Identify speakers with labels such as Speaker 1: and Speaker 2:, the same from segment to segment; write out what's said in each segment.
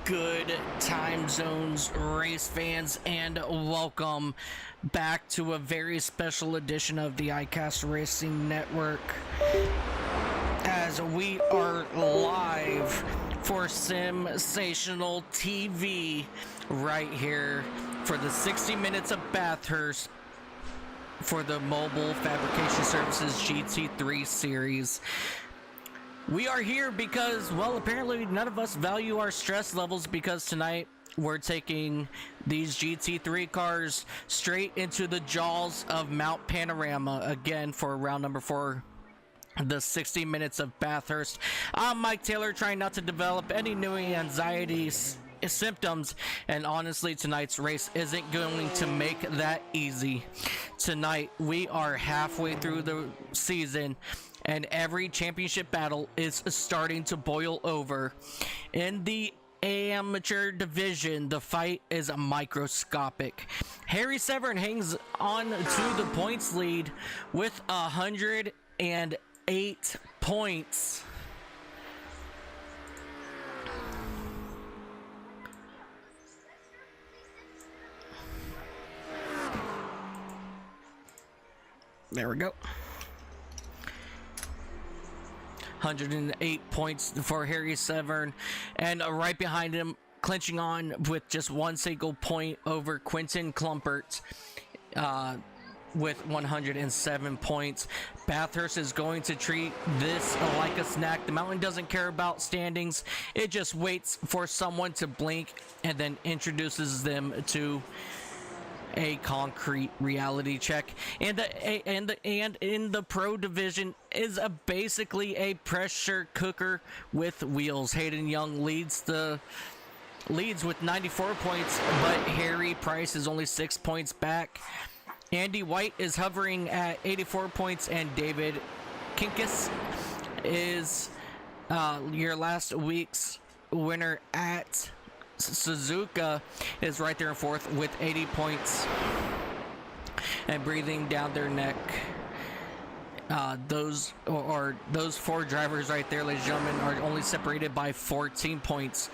Speaker 1: Good time zones, race fans, and welcome back to a very special edition of the iCast Racing Network as we are live for Sensational TV right here for the 60 Minutes of Bathurst for the Mobile Fabrication Services GT3 series. We are here because, well, apparently none of us value our stress levels, because tonight we're taking these GT3 cars straight into the jaws of Mount Panorama again for round number 4, the 60 Minutes of Bathurst. I'm Mike Taylor, trying not to develop any new anxiety symptoms, and honestly tonight's race isn't going to make that easy. Tonight we are halfway through the season and every championship battle is starting to boil over. In the amateur division, the fight is microscopic. Harry Severn hangs on to the points lead with 108 points. There we go. 108 points for Harry Severn, and right behind him, clinching on with just one single point over Quentin Klumpert with 107 points. Bathurst is going to treat this like a snack. The mountain doesn't care about standings. It just waits for someone to blink and then introduces them to a concrete reality check. And in the pro division is basically a pressure cooker with wheels. Hayden Young leads with 94 points, but Harry Price is only 6 points back. Andy White is hovering at 84 points, and David Kinkus is your last week's winner at Suzuka is right there in fourth with 80 points. And breathing down their neck, those four drivers right there, ladies and gentlemen, are only separated by 14 points.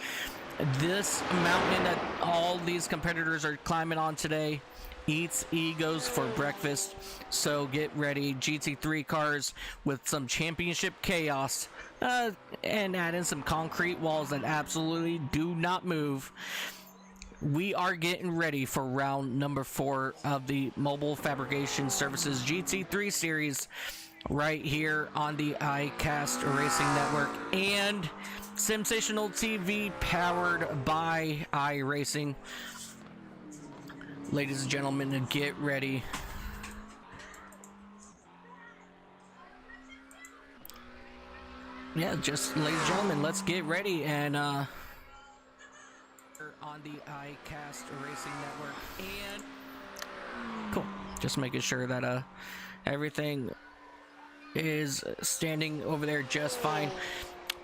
Speaker 1: This mountain that all these competitors are climbing on today eats egos for breakfast, so get ready. GT3 cars with some championship chaos, and add in some concrete walls that absolutely do not move. We are getting ready for round number 4 of the Mobile Fabrication Services GT3 series right here on the iCast Racing Network and Sensational TV, powered by iRacing. Ladies and gentlemen, get ready. Yeah, just ladies and gentlemen, let's get ready and on the iCast Racing Network. And cool, just making sure that everything is standing over there just fine.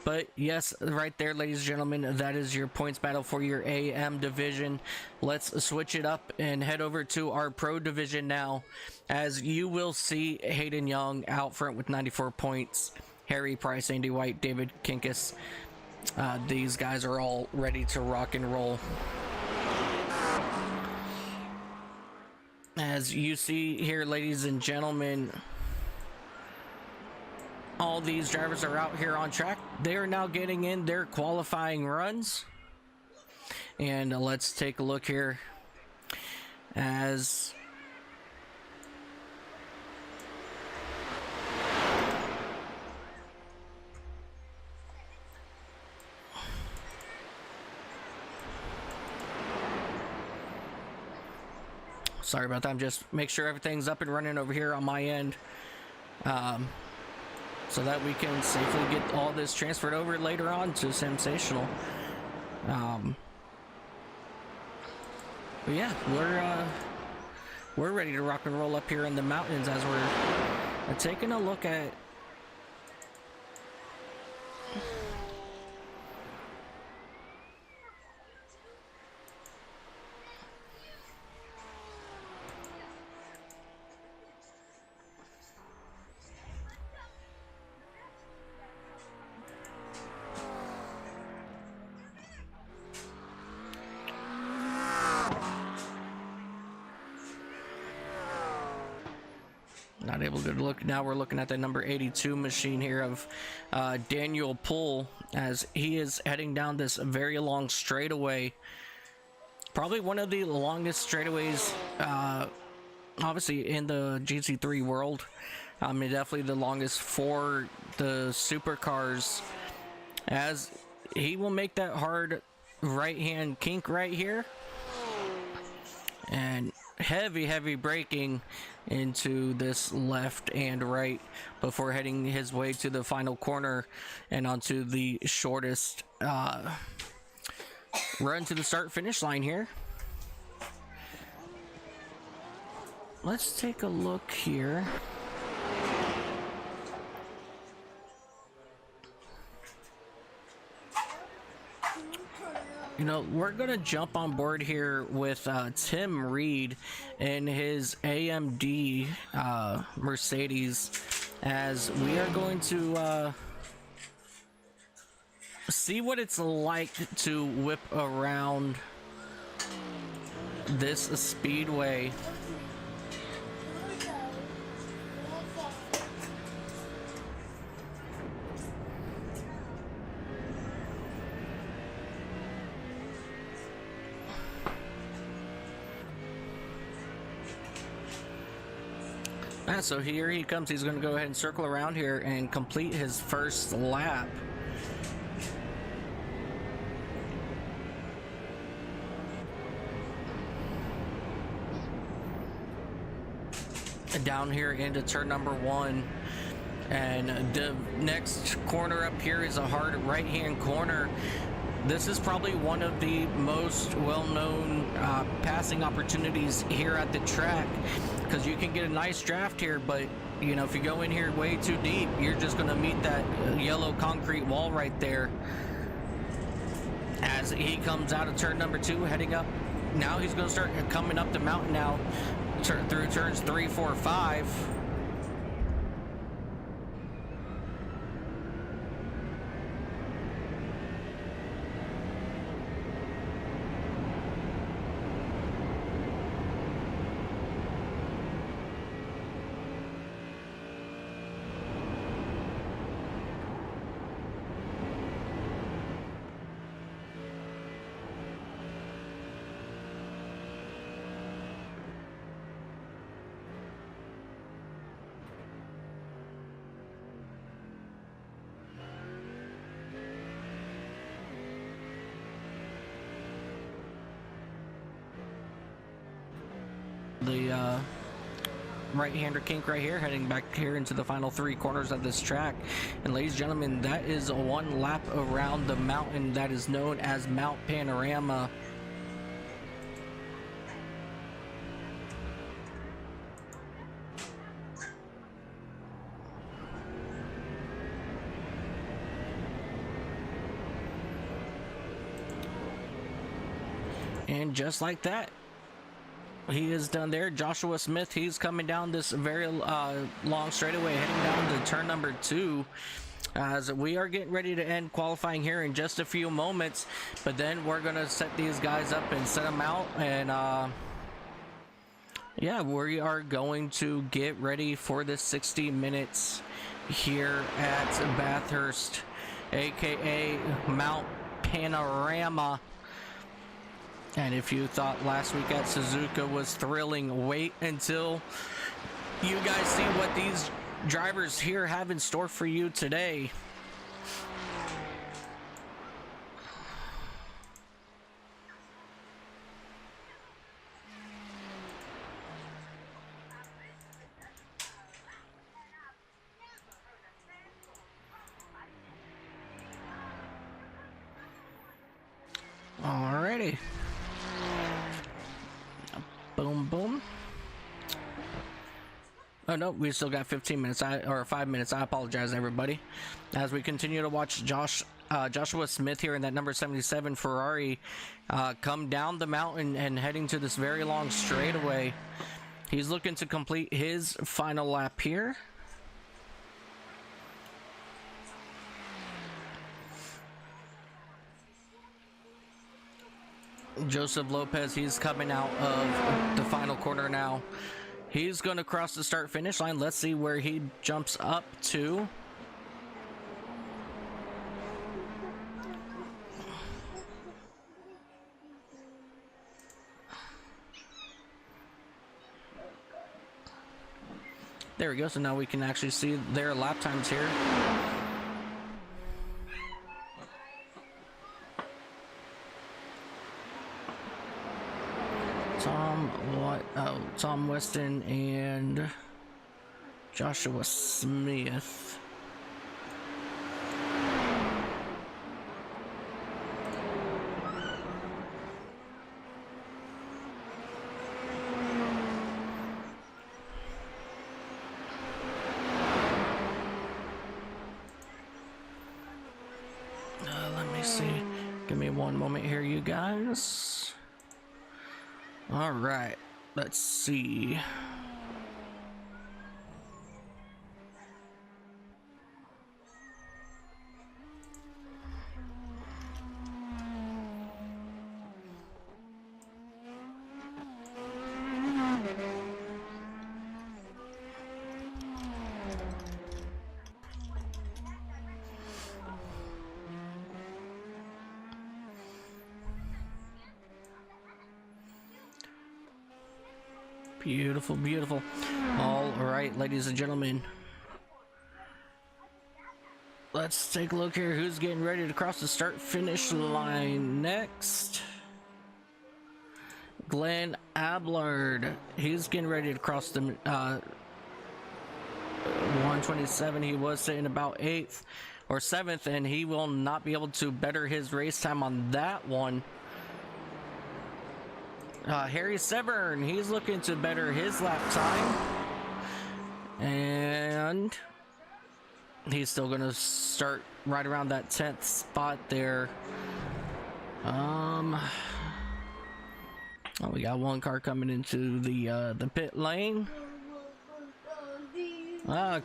Speaker 1: But yes, right there, ladies and gentlemen, that is your points battle for your AM division. Let's switch it up and head over to our pro division now, as you will see Hayden Young out front with 94 points. Harry Price, Andy White, David Kinkus. These guys are all ready to rock and roll. As you see here, ladies and gentlemen, all these drivers are out here on track. They are now getting in their qualifying runs. And let's take a look here as sorry about that. I'm just make sure everything's up and running over here on my end, so that we can safely get all this transferred over later on to Sensational. But yeah, we're ready to rock and roll up here in the mountains as we're taking a look at Not able to look. Now we're looking at the number 82 machine here of Daniel Poole, as he is heading down this very long straightaway. Probably one of the longest straightaways, obviously, in the GT3 world. I mean, definitely the longest for the supercars, as he will make that hard right-hand kink right here. And heavy braking into this left and right before heading his way to the final corner and onto the shortest run to the start finish line here. Let's take a look here. You know, we're gonna jump on board here with Tim Reed in his AMD Mercedes, as we are going to see what it's like to whip around this speedway. So here he comes. He's going to go ahead and circle around here and complete his first lap. Down here into turn number 1. And the next corner up here is a hard right-hand corner. This is probably one of the most well-known passing opportunities here at the track, because you can get a nice draft here, but you know, if you go in here way too deep, you're just going to meet that yellow concrete wall right there. As he comes out of turn number 2, heading up, now he's going to start coming up the mountain now through turns 3, 4, 5. The right-hander kink right here, heading back here into the final 3 corners of this track. And ladies and gentlemen, that is 1 lap around the mountain that is known as Mount Panorama. And just like that, he is done there. Joshua Smith, he's coming down this very long straightaway, heading down to turn number 2, as we are getting ready to end qualifying here in just a few moments. But then we're gonna set these guys up and set them out, and yeah, we are going to get ready for the 60 minutes here at Bathurst, aka Mount Panorama. And if you thought last week at Suzuka was thrilling, wait until you guys see what these drivers here have in store for you today. Alrighty. Boom, boom. Oh no, we still got 15 minutes, or 5 minutes. I apologize, everybody. As we continue to watch Joshua Smith here in that number 77 Ferrari come down the mountain and heading to this very long straightaway. He's looking to complete his final lap here. Joseph Lopez, he's coming out of the final corner now, He's going to cross the start finish line. Let's see where he jumps up to. There we go. So now we can actually see their lap times here. Tom Weston and Joshua Smith. Let me see. Give me one moment here, you guys. All right. Let's see. Beautiful, beautiful. All right, ladies and gentlemen. Let's take a look here. Who's getting ready to cross the start-finish line next? Glenn Ablard. He's getting ready to cross the 127. He was sitting about 8th or 7th, and he will not be able to better his race time on that one. Harry Severn, he's looking to better his lap time, and he's still gonna start right around that 10th spot there. Oh, we got one car coming into the pit lane.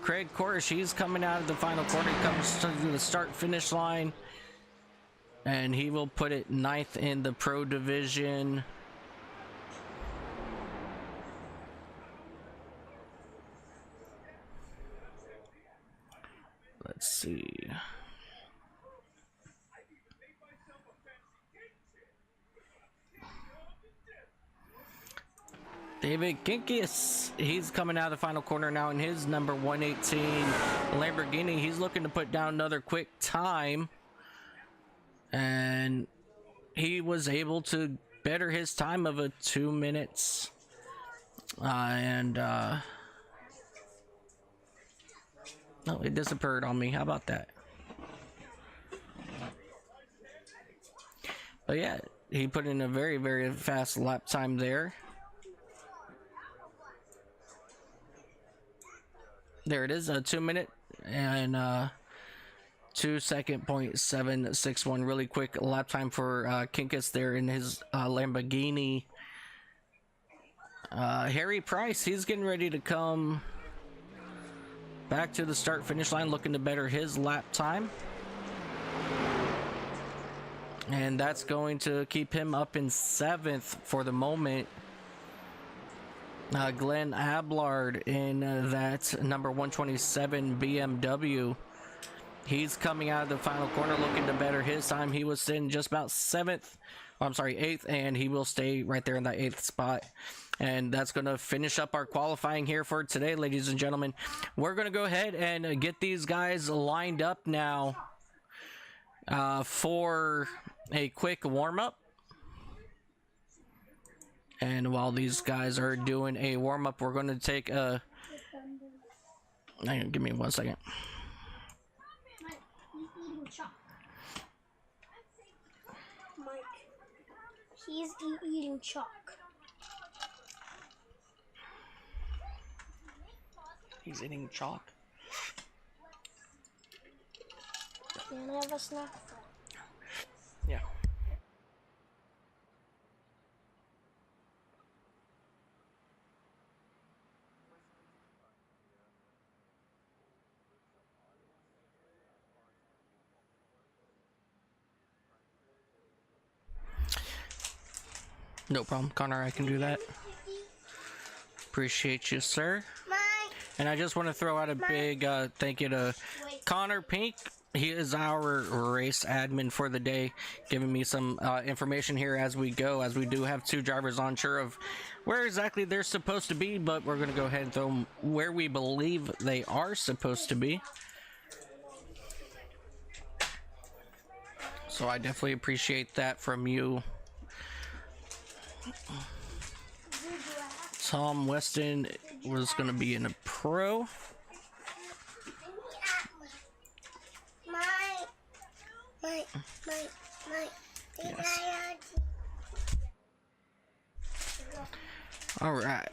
Speaker 1: Craig Korish, he's coming out of the final corner. He comes to the start finish line, and he will put it 9th in the pro division. Let's see. David Kinkis, he's coming out of the final corner now in his number 118 Lamborghini. He's looking to put down another quick time, and he was able to better his time of a 2 minutes. No, it disappeared on me. How about that? But yeah, he put in a very, very fast lap time there. There it is, a 2 minute and 2 second .761. Really quick lap time for Kinkis there in his Lamborghini. Harry Price, he's getting ready to come back to the start finish line, looking to better his lap time, and that's going to keep him up in 7th for the moment. Glenn Ablard in that number 127 BMW, he's coming out of the final corner looking to better his time. He was sitting just about 8th, and he will stay right there in that 8th spot. And that's going to finish up our qualifying here for today, ladies and gentlemen. We're going to go ahead and get these guys lined up now for a quick warm-up. And while these guys are doing a warm-up, we're going to take a... Hang on, give me 1 second.
Speaker 2: Mike, he's eating chalk.
Speaker 1: He's eating chalk.
Speaker 2: Can I have a snack?
Speaker 1: Yeah. No problem, Connor, I can do that. Appreciate you, sir.
Speaker 2: Mike.
Speaker 1: And I just want to throw out a big thank you to Connor Pink. He is our race admin for the day, giving me some information here as we go, as we do have two drivers unsure of where exactly they're supposed to be, but we're going to go ahead and throw them where we believe they are supposed to be. So I definitely appreciate that from you. Tom Weston was going to be in a pro. Yes. All right,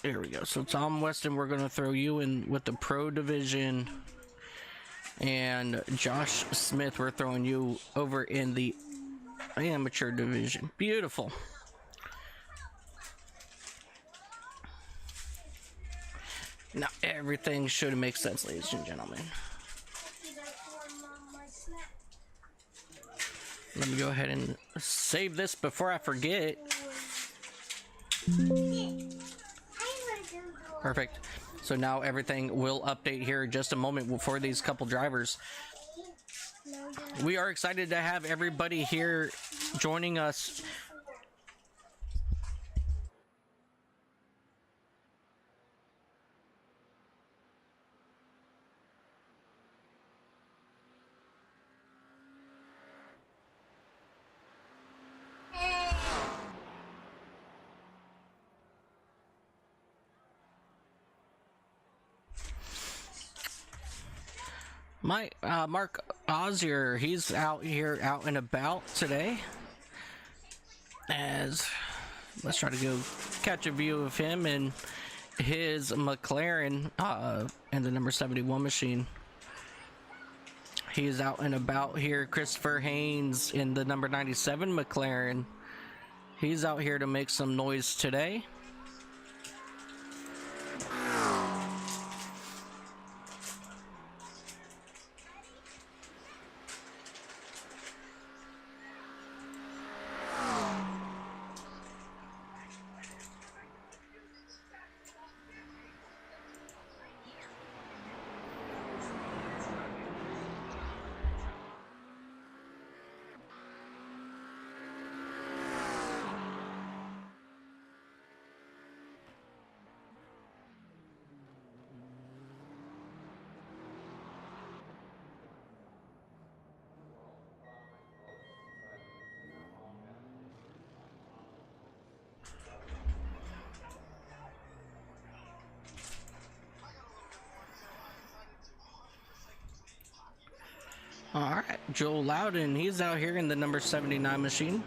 Speaker 1: there we go. So Tom Weston, we're going to throw you in with the pro division, and Josh Smith, we're throwing you over in the amateur division. Beautiful. Now everything should make sense, ladies and gentlemen. Let me go ahead and save this before I forget. Perfect. So now everything will update here in just a moment for these couple drivers. We are excited to have everybody here joining us. Mark Ozier, he's out here, out and about today. As let's try to go catch a view of him and his McLaren and the number 71 machine. He's out and about here. Christopher Haynes in the number 97 McLaren. He's out here to make some noise today. All right, Joel Loudon, he's out here in the number 79 machine.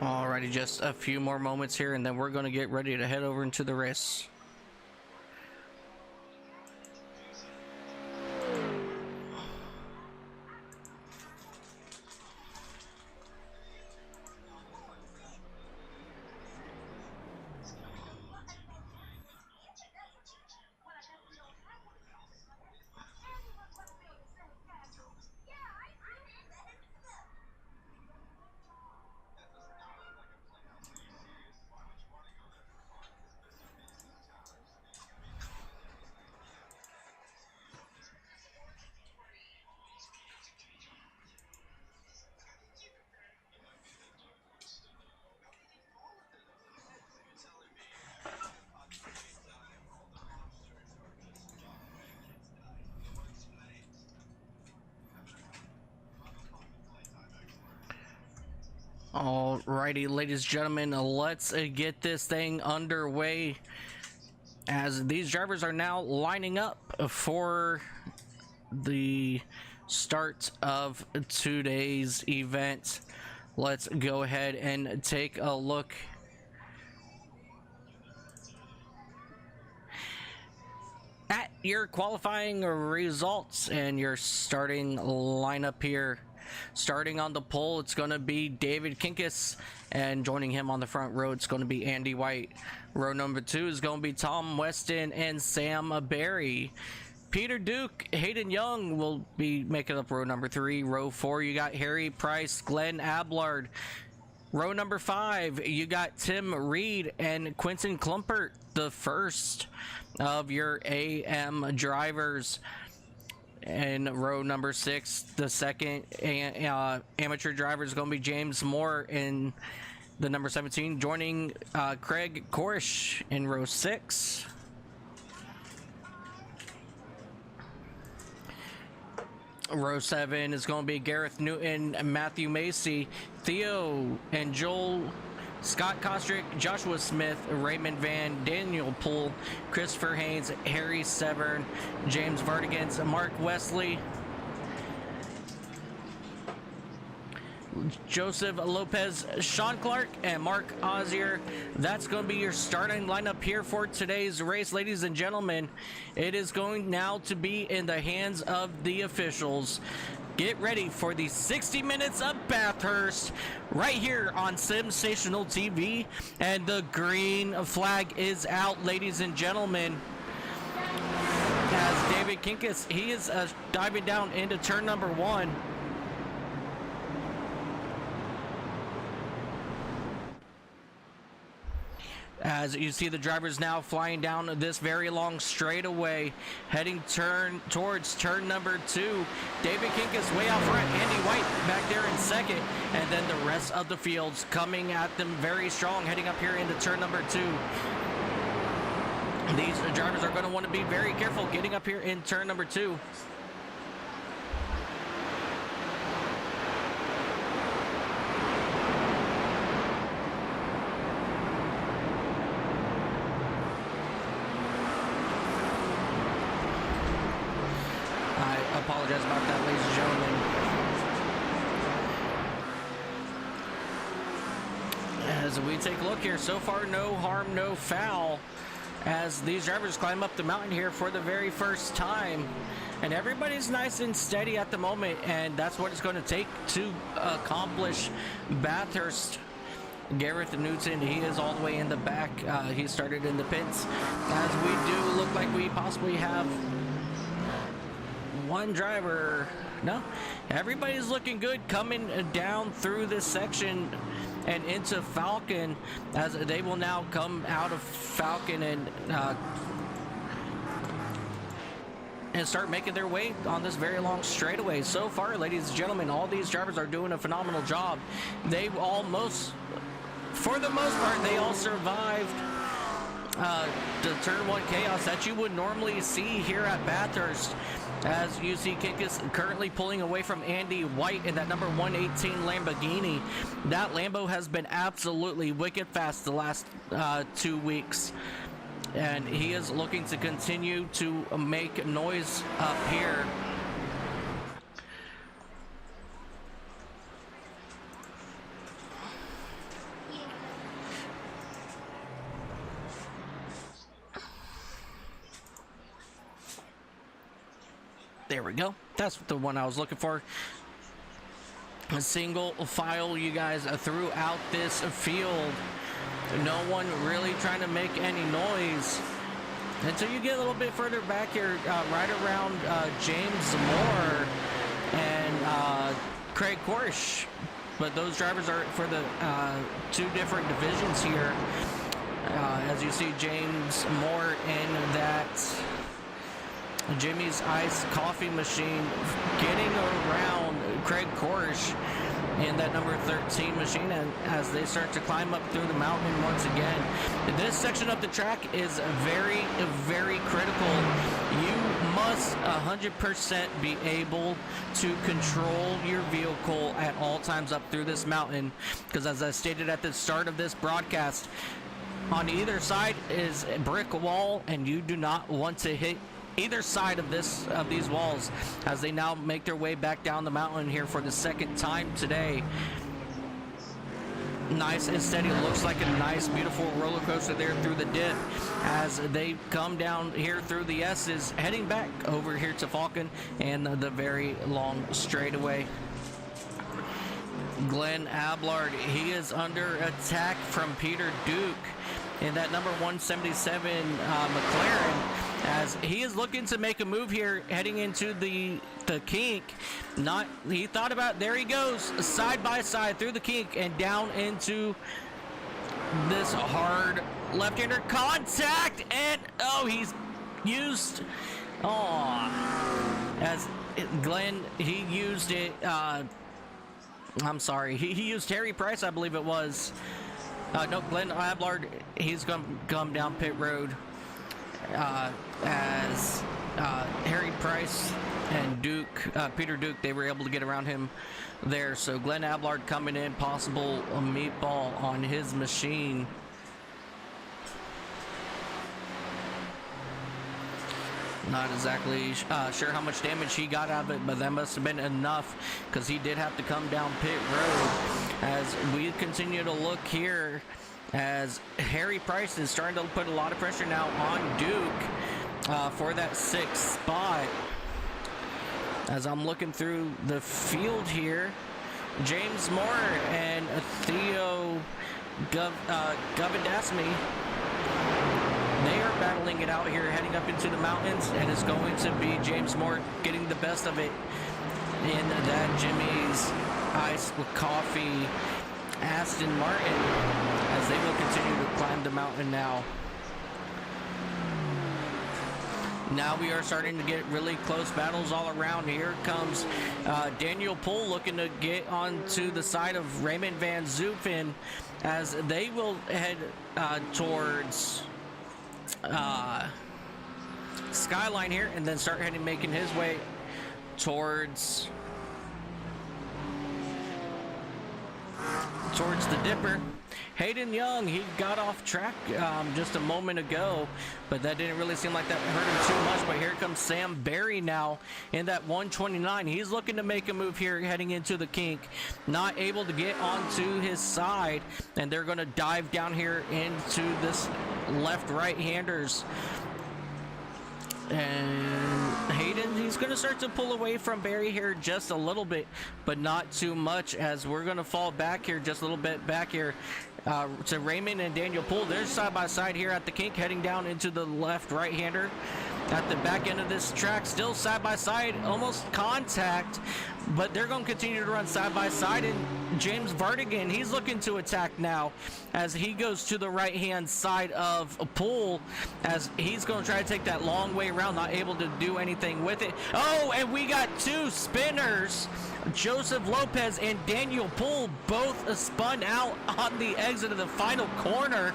Speaker 1: Alrighty, just a few more moments here, and then we're going to get ready to head over into the race. Alrighty, ladies and gentlemen, let's get this thing underway, as these drivers are now lining up for the start of today's event. Let's go ahead and take a look your qualifying results and your starting lineup here. Starting on the pole, it's going to be David Kinkus, and joining him on the front row, it's going to be Andy White. Row number 2 is going to be Tom Weston and Sam Berry. Peter Duke, Hayden Young will be making up row number 3. Row 4, you got Harry Price, Glenn Ablard. Row number 5, you got Tim Reed and Quentin Klumpert, the first of your AM drivers. And row number 6, the second amateur driver is going to be James Moore in the number 17, joining Craig Korish in row 6. Row 7 is going to be Gareth Newton, Matthew Macy, Theo and Joel, Scott Kostrick, Joshua Smith, Raymond Van, Daniel Poole, Christopher Haynes, Harry Severn, James Vardigans, Mark Wesley, Joseph Lopez, Sean Clark, and Mark Ozier. That's going to be your starting lineup here for today's race, ladies and gentlemen. It is going now to be in the hands of the officials. Get ready for the 60 Minutes of Bathurst right here on Sensational TV, and the green flag is out, ladies and gentlemen. As David Kinkus, he is diving down into turn number 1. As you see the drivers now flying down this very long straightaway, heading towards turn number 2. David Kinkus way out front, Andy White back there in second, and then the rest of the fields coming at them very strong, heading up here into turn number 2. These drivers are going to want to be very careful getting up here in turn number 2. Apologize about that, ladies and gentlemen. As we take a look here, so far no harm, no foul, as these drivers climb up the mountain here for the very first time. And everybody's nice and steady at the moment, and that's what it's going to take to accomplish Bathurst. Gareth Newton, he is all the way in the back. He started in the pits, as we do look like we possibly have one driver. No, everybody's looking good coming down through this section and into Falcon, as they will now come out of Falcon and start making their way on this very long straightaway. So far, ladies and gentlemen, all these drivers are doing a phenomenal job. They almost, for the most part, they all survived the turn 1 chaos that you would normally see here at Bathurst. As you see Kinkus currently pulling away from Andy White in that number 118 Lamborghini. That Lambo has been absolutely wicked fast the last 2 weeks, and he is looking to continue to make noise up here. There we go. That's the one I was looking for. A single file, you guys, throughout this field. No one really trying to make any noise until you get a little bit further back here, right around James Moore and Craig Korish. But those drivers are for the 2 different divisions here. As you see James Moore in that Jimmy's Ice Coffee Machine, getting around Craig Korish in that number 13 machine, and as they start to climb up through the mountain once again. This section of the track is very, very critical. You must 100% be able to control your vehicle at all times up through this mountain, because as I stated at the start of this broadcast, on either side is a brick wall, and you do not want to hit either side of these walls as they now make their way back down the mountain here for the second time today. nice and steady. Looks like a nice, beautiful roller coaster there through the dip as they come down here through the S's, heading back over here to Falcon and the very long straightaway. Glenn Ablard, he is under attack from Peter Duke in that number 177 McLaren, as he is looking to make a move here heading into the kink. He thought about, there he goes, side by side through the kink and down into this hard left-hander contact, and he's used, as Glenn, he used it, I'm sorry, he used Harry Price, I believe it was. No, Glenn Ablard, he's going to come down pit road as Harry Price and Peter Duke, they were able to get around him there. So Glenn Ablard coming in, possible meatball on his machine. Not exactly sure how much damage he got out of it, but that must have been enough because he did have to come down pit road. As we continue to look here, as Harry Price is starting to put a lot of pressure now on Duke for that 6th spot. As I'm looking through the field here, James Moore and Theo Govindasamy, they are battling it out here heading up into the mountains, and it's going to be James Moore getting the best of it in that Jimmy's Ice with Coffee Aston Martin, as they will continue to climb the mountain now. Now we are starting to get really close battles all around. Here comes Daniel Poole looking to get onto the side of Raymond Van Zoofen, as they will head towards Skyline here, and then start making his way towards the Dipper. Hayden Young, he got off track just a moment ago, but that didn't really seem like that hurt him too much. But here comes Sam Barry now in that 129. He's looking to make a move here heading into the kink. Not able to get onto his side, and they're going to dive down here into this left-right-handers. And Hayden, he's going to start to pull away from Barry here just a little bit, but not too much, as we're going to fall back here just a little bit back here to Raymond and Daniel Poole. They're side by side here at the kink, heading down into the left right-hander at the back end of this track. Still side by side, almost contact, but they're going to continue to run side by side. And James Vardigan, he's looking to attack now as he goes to the right-hand side of Poole, as he's going to try to take that long way around, not able to do anything with it. Oh, and we got two spinners. Joseph Lopez and Daniel Poole both spun out on the exit of the final corner,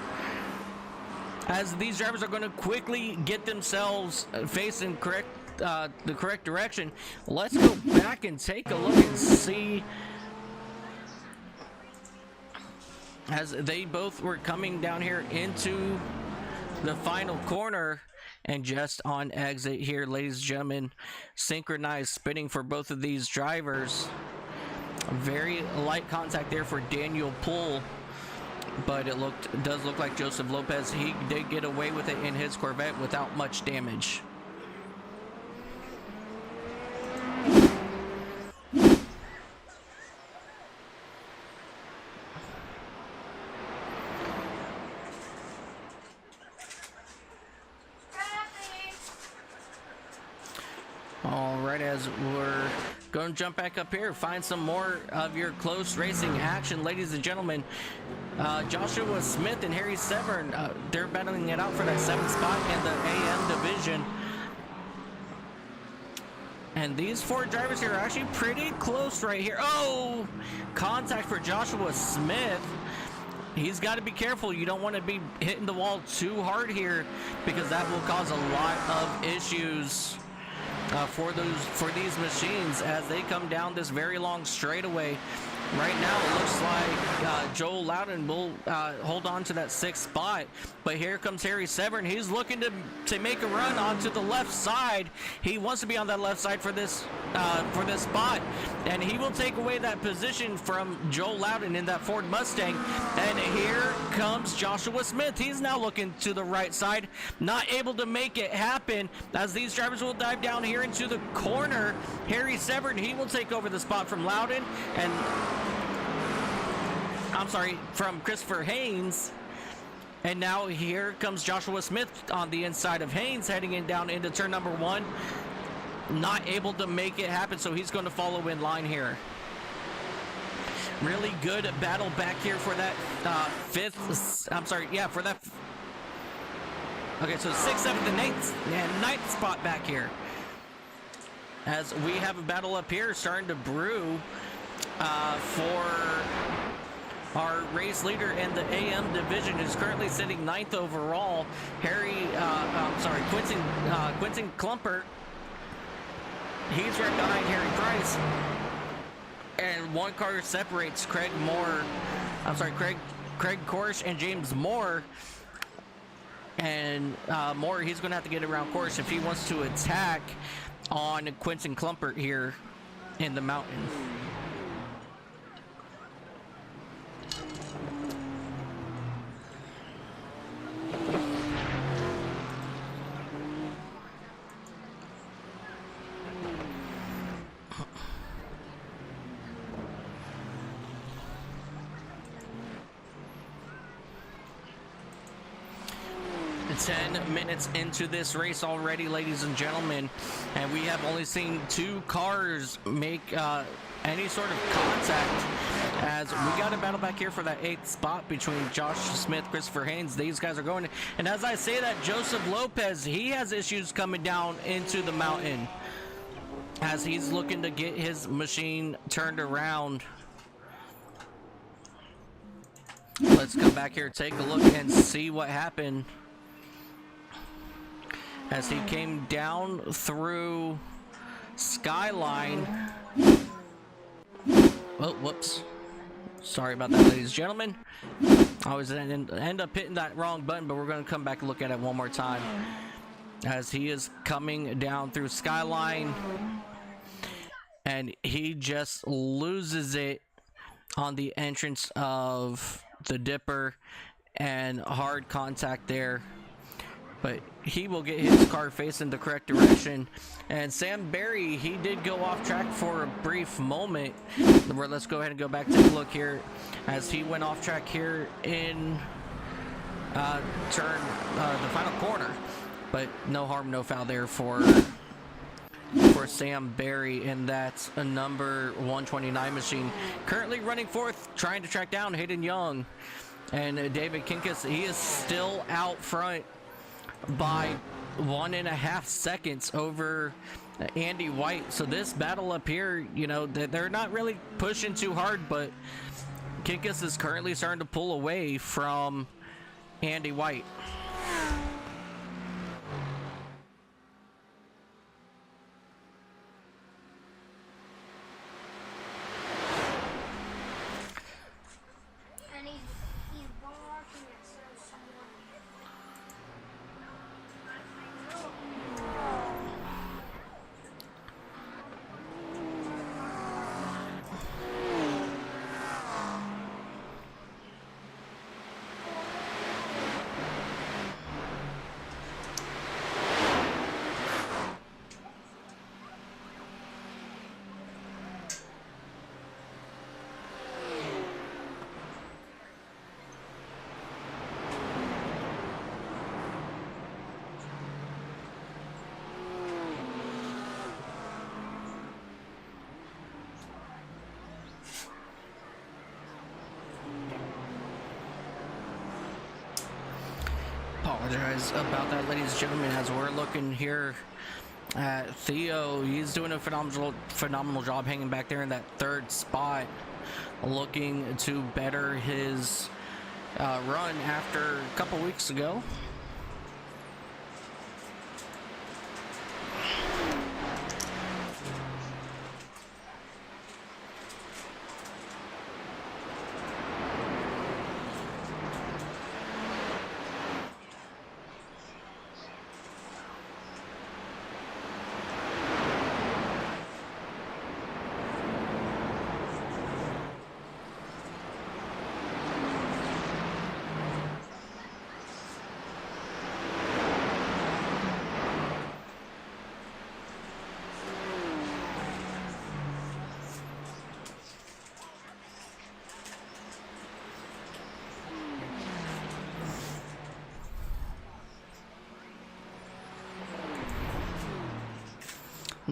Speaker 1: as these drivers are going to quickly get themselves facing the correct direction. Let's go back and take a look and see, as they both were coming down here into the final corner. And just on exit here, ladies and gentlemen, synchronized spinning for both of these drivers. Very light contact there for Daniel Poole, but it does look like Joseph Lopez, he did get away with it in his Corvette without much damage. All right, as we're going to jump back up here, find some more of your close racing action, ladies and gentlemen. Joshua Smith and Harry Severn, they're battling it out for that 7th spot in the AM division. And these 4 drivers here are actually pretty close right here. Oh, contact for Joshua Smith. He's got to be careful. You don't want to be hitting the wall too hard here, because that will cause a lot of issues for these machines as they come down this very long straightaway. Right now, it looks like Joel Loudon will hold on to that 6th spot. But here comes Harry Severn. He's looking to make a run onto the left side. He wants to be on that left side for this spot. And he will take away that position from Joel Loudon in that Ford Mustang. And here comes Joshua Smith. He's now looking to the right side. Not able to make it happen as these drivers will dive down here into the corner. Harry Severn, he will take over the spot from Loudon. And I'm sorry, from Christopher Haynes. And now here comes Joshua Smith on the inside of Haynes, heading in down into turn number 1. Not able to make it happen, so he's going to follow in line here. Really good battle back here for that for that. Okay, so 6th, 7th, and 9th spot back here. As we have a battle up here starting to brew for our race leader in the AM division, who's currently sitting 9th overall. Quentin Klumpert. He's right behind Harry Price. And one car separates Craig Korsh and James Moore. And Moore, he's going to have to get around Korsh if he wants to attack on Quentin Klumpert here in the mountain. It's 10 minutes into this race already, ladies and gentlemen, and we have only seen 2 cars make any sort of contact, as we got a battle back here for that 8th spot between Josh Smith, Christopher Haynes. These guys are going, and as I say that, Joseph Lopez, he has issues coming down into the mountain as he's looking to get his machine turned around. Let's come back here, take a look, and see what happened as he came down through Skyline. Oh, whoops. Sorry about that, ladies and gentlemen. I was end up hitting that wrong button, but we're going to come back and look at it one more time. As he is coming down through Skyline, and he just loses it on the entrance of the Dipper, and hard contact there. But he will get his car facing the correct direction. And Sam Berry, he did go off track for a brief moment. Where let's go ahead and go back and take a look here as he went off track here in the final corner. But no harm, no foul there for Sam Berry, and that's a number 129 machine. Currently running 4th, trying to track down Hayden Young. And David Kinkus, he is still out front by 1.5 seconds over Andy White. So this battle up here, you know, they're not really pushing too hard, but Kinkus is currently starting to pull away from Andy White. Apologize about that, ladies and gentlemen, as we're looking here at Theo. He's doing a phenomenal job hanging back there in that 3rd spot, looking to better his run after a couple weeks ago.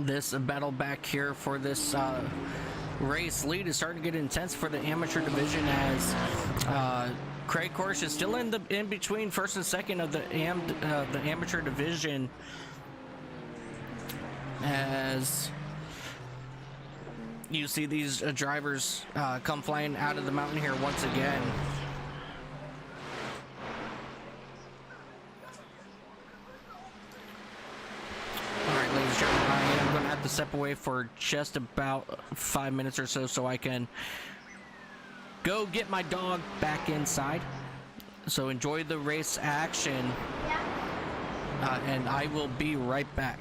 Speaker 1: this battle back here for this race lead is starting to get intense for the amateur division as Craig Korsh is still in between first and second of the amateur division as you see these drivers come flying out of the mountain here once again. Alright, ladies and gentlemen, I am going to have to step away for just about 5 minutes or so I can go get my dog back inside. So enjoy the race action, and I will be right back.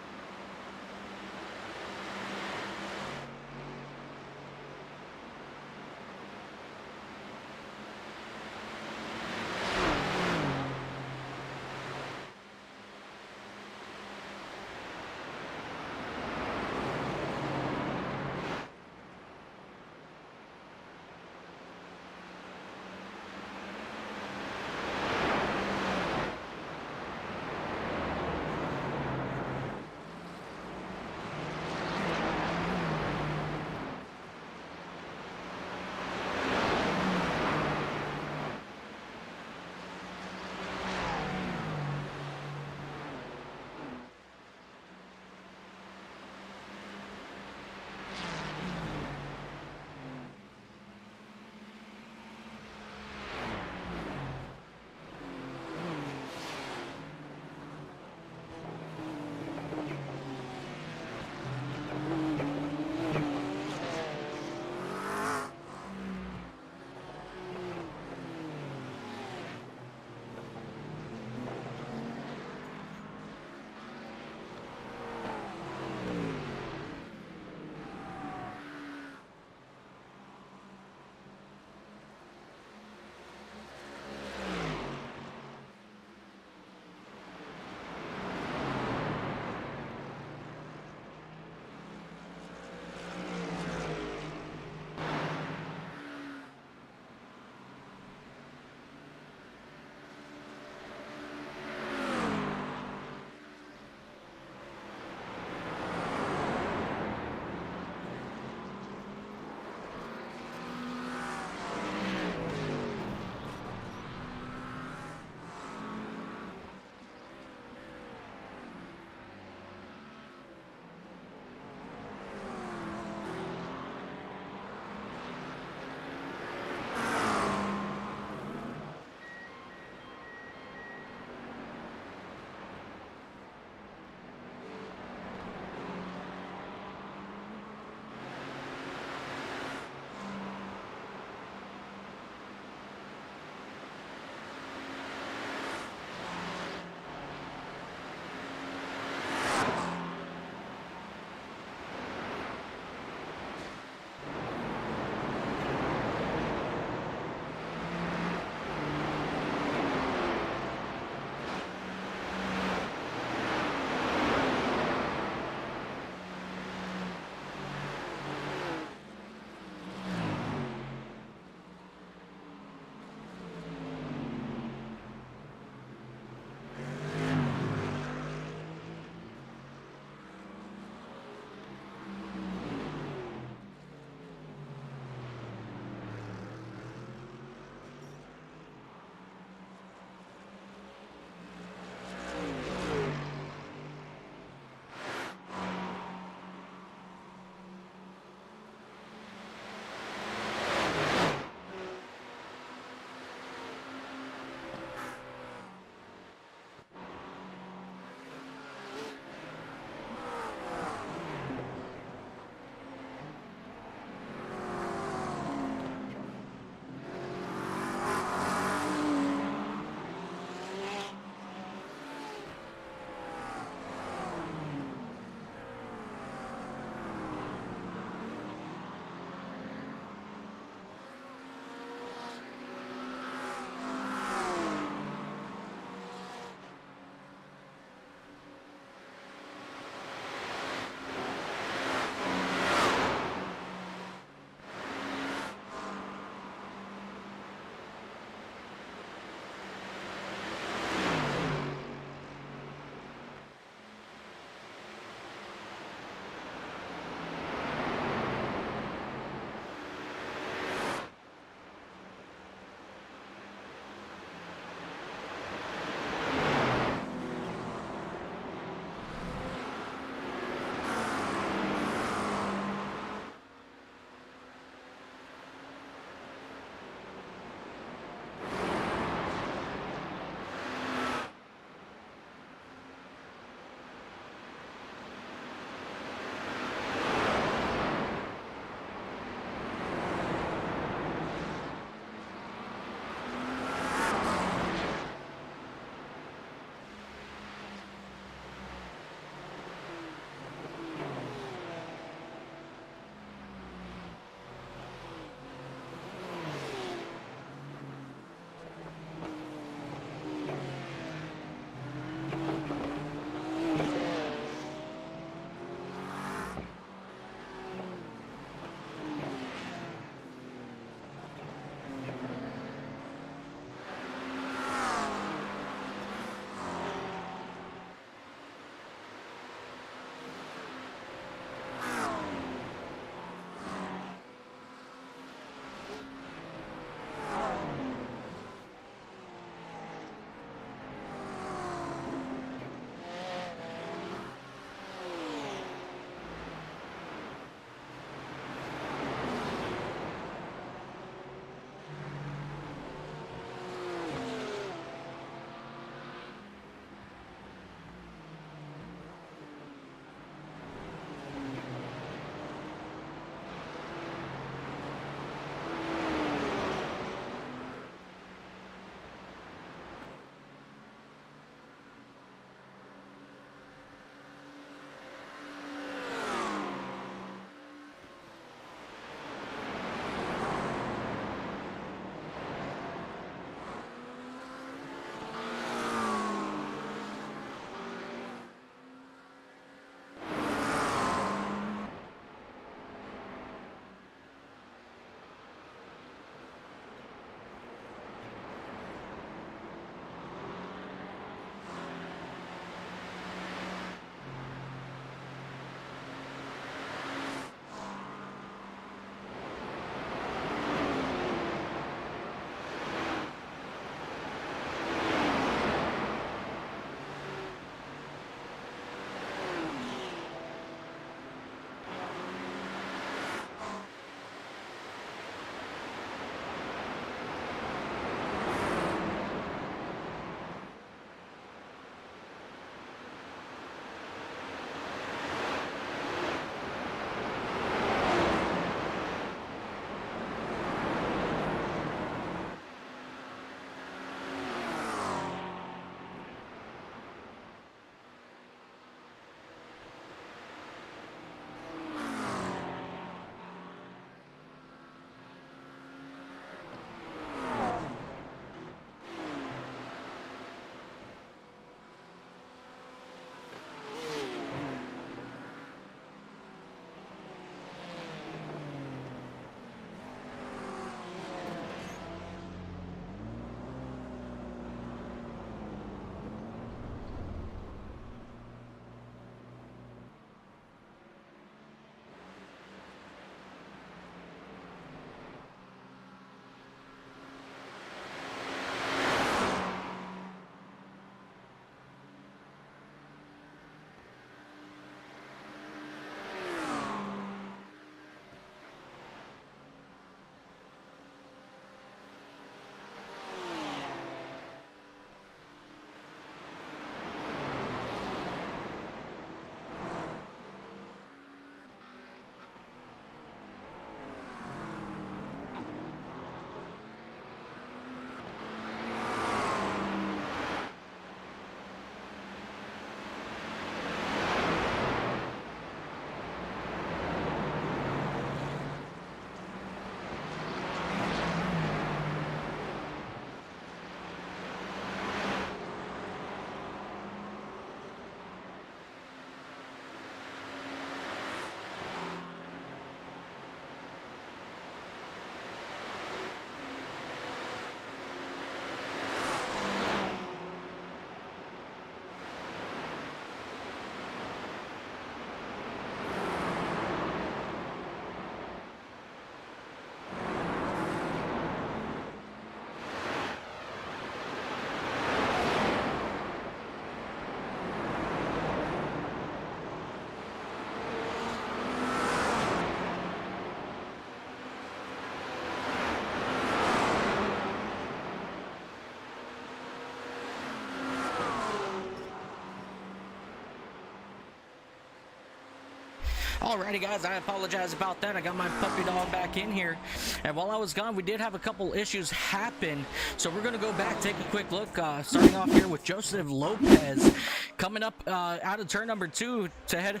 Speaker 1: Alrighty guys, I apologize about that. I got my puppy dog back in here, and while I was gone we did have a couple issues happen, so we're gonna go back, take a quick look, starting off here with Joseph Lopez coming up out of turn number 2 to head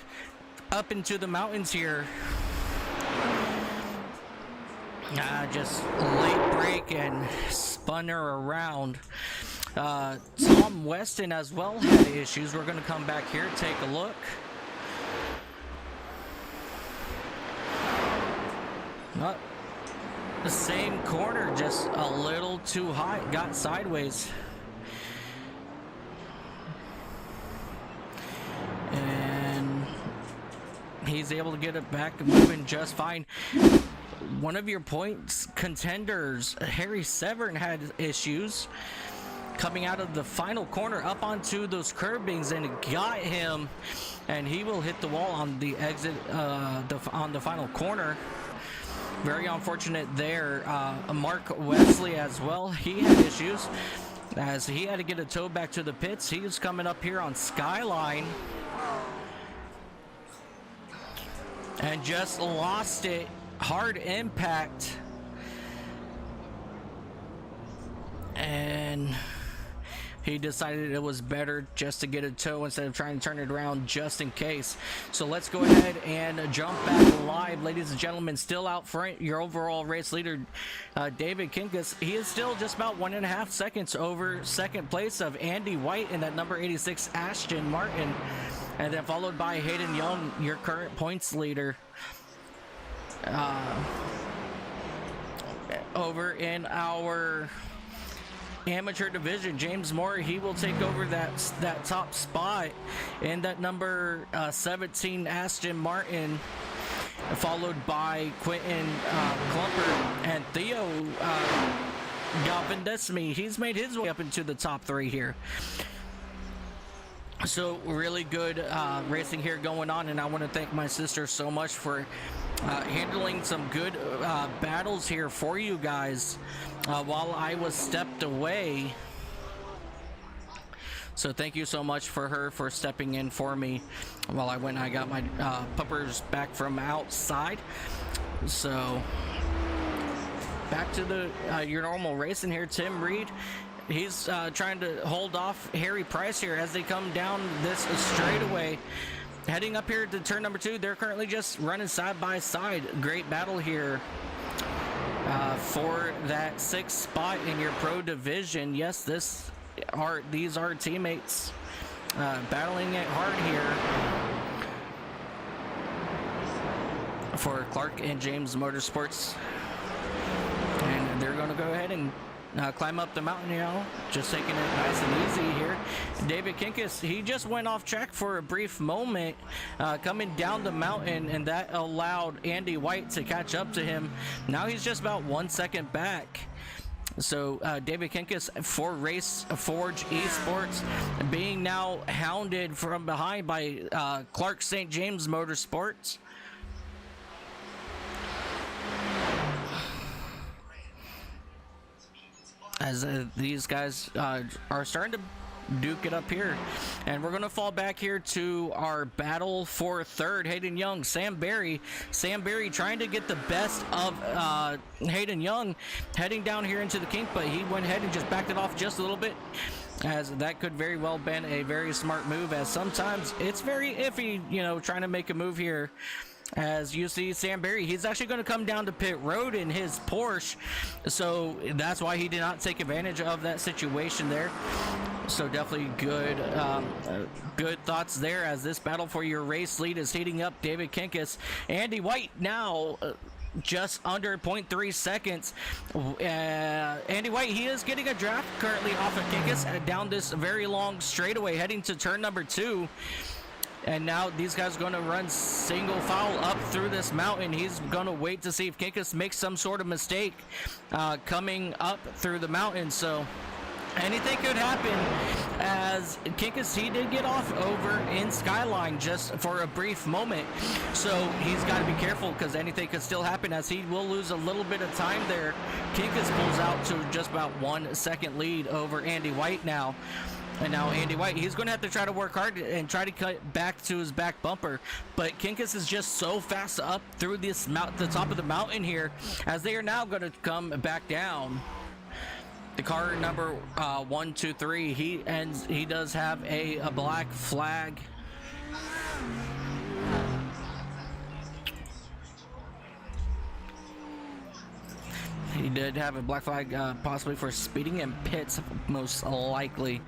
Speaker 1: up into the mountains here. Just late break and spun her around. Tom Weston as well had issues. We're gonna come back here, take a look. The same corner, just a little too high, got sideways. And he's able to get it back moving just fine. One of your points contenders, Harry Severn, had issues coming out of the final corner up onto those curbings, and it got him, and he will hit the wall on the exit on the final corner. Very unfortunate there. Mark Wesley as well, he had issues as he had to get a tow back to the pits. He was coming up here on Skyline and just lost it. Hard impact, and he decided it was better just to get a tow instead of trying to turn it around just in case. So let's go ahead and jump back live, ladies and gentlemen. Still out front, your overall race leader, David Kinkus. He is still just about 1.5 seconds over second place of Andy White in that number 86 Aston Martin, and then followed by Hayden Young, your current points leader. Over in our amateur division, James Moore, he will take over that top spot in that number 17 Aston Martin, followed by Quentin Klumpert and Theo Galvindesmi. He's made his way up into the top 3 here. So really good racing here going on, and I want to thank my sister so much for handling some good battles here for you guys while I was stepped away. So thank you so much for her for stepping in for me while I went and I got my puppers back from outside. So back to the your normal racing here. Tim Reed, he's trying to hold off Harry Price here as they come down this straightaway. Heading up here to turn number 2, they're currently just running side by side. Great battle here for that 6th spot in your pro division. Yes, these are teammates battling it hard here for Clark and James Motorsports, and they're going to go ahead and climb up the mountain now, just taking it nice and easy here. David Kinkus, he just went off track for a brief moment coming down the mountain, and that allowed Andy White to catch up to him. Now he's just about 1 second back. So David Kinkus for Race Forge Esports being now hounded from behind by Clark St. James Motorsports. As these guys are starting to duke it up here, and we're going to fall back here to our battle for 3rd. Hayden Young, Sam Berry trying to get the best of Hayden Young heading down here into the kink, but he went ahead and just backed it off just a little bit, as that could very well been a very smart move, as sometimes it's very iffy, you know, trying to make a move here. As you see, Sam Berry, he's actually going to come down to pit road in his Porsche, so that's why he did not take advantage of that situation there. So definitely good thoughts there, as this battle for your race lead is heating up. David Kinkus, Andy White now just under 0.3 seconds. Andy White, he is getting a draft currently off of Kinkus down this very long straightaway heading to turn number 2. And now these guys are going to run single file up through this mountain. He's going to wait to see if Kinkus makes some sort of mistake coming up through the mountain. So anything could happen, as Kinkus, he did get off over in Skyline just for a brief moment. So he's got to be careful, because anything could still happen, as he will lose a little bit of time there. Kinkus pulls out to just about 1 second lead over Andy White now. And now Andy White, he's going to have to try to work hard and try to cut back to his back bumper. But Kinkus is just so fast up through this the top of the mountain here, as they are now going to come back down. The car number 1, 2, 3, he does have a black flag. He did have a black flag, possibly for speeding in pits, most likely.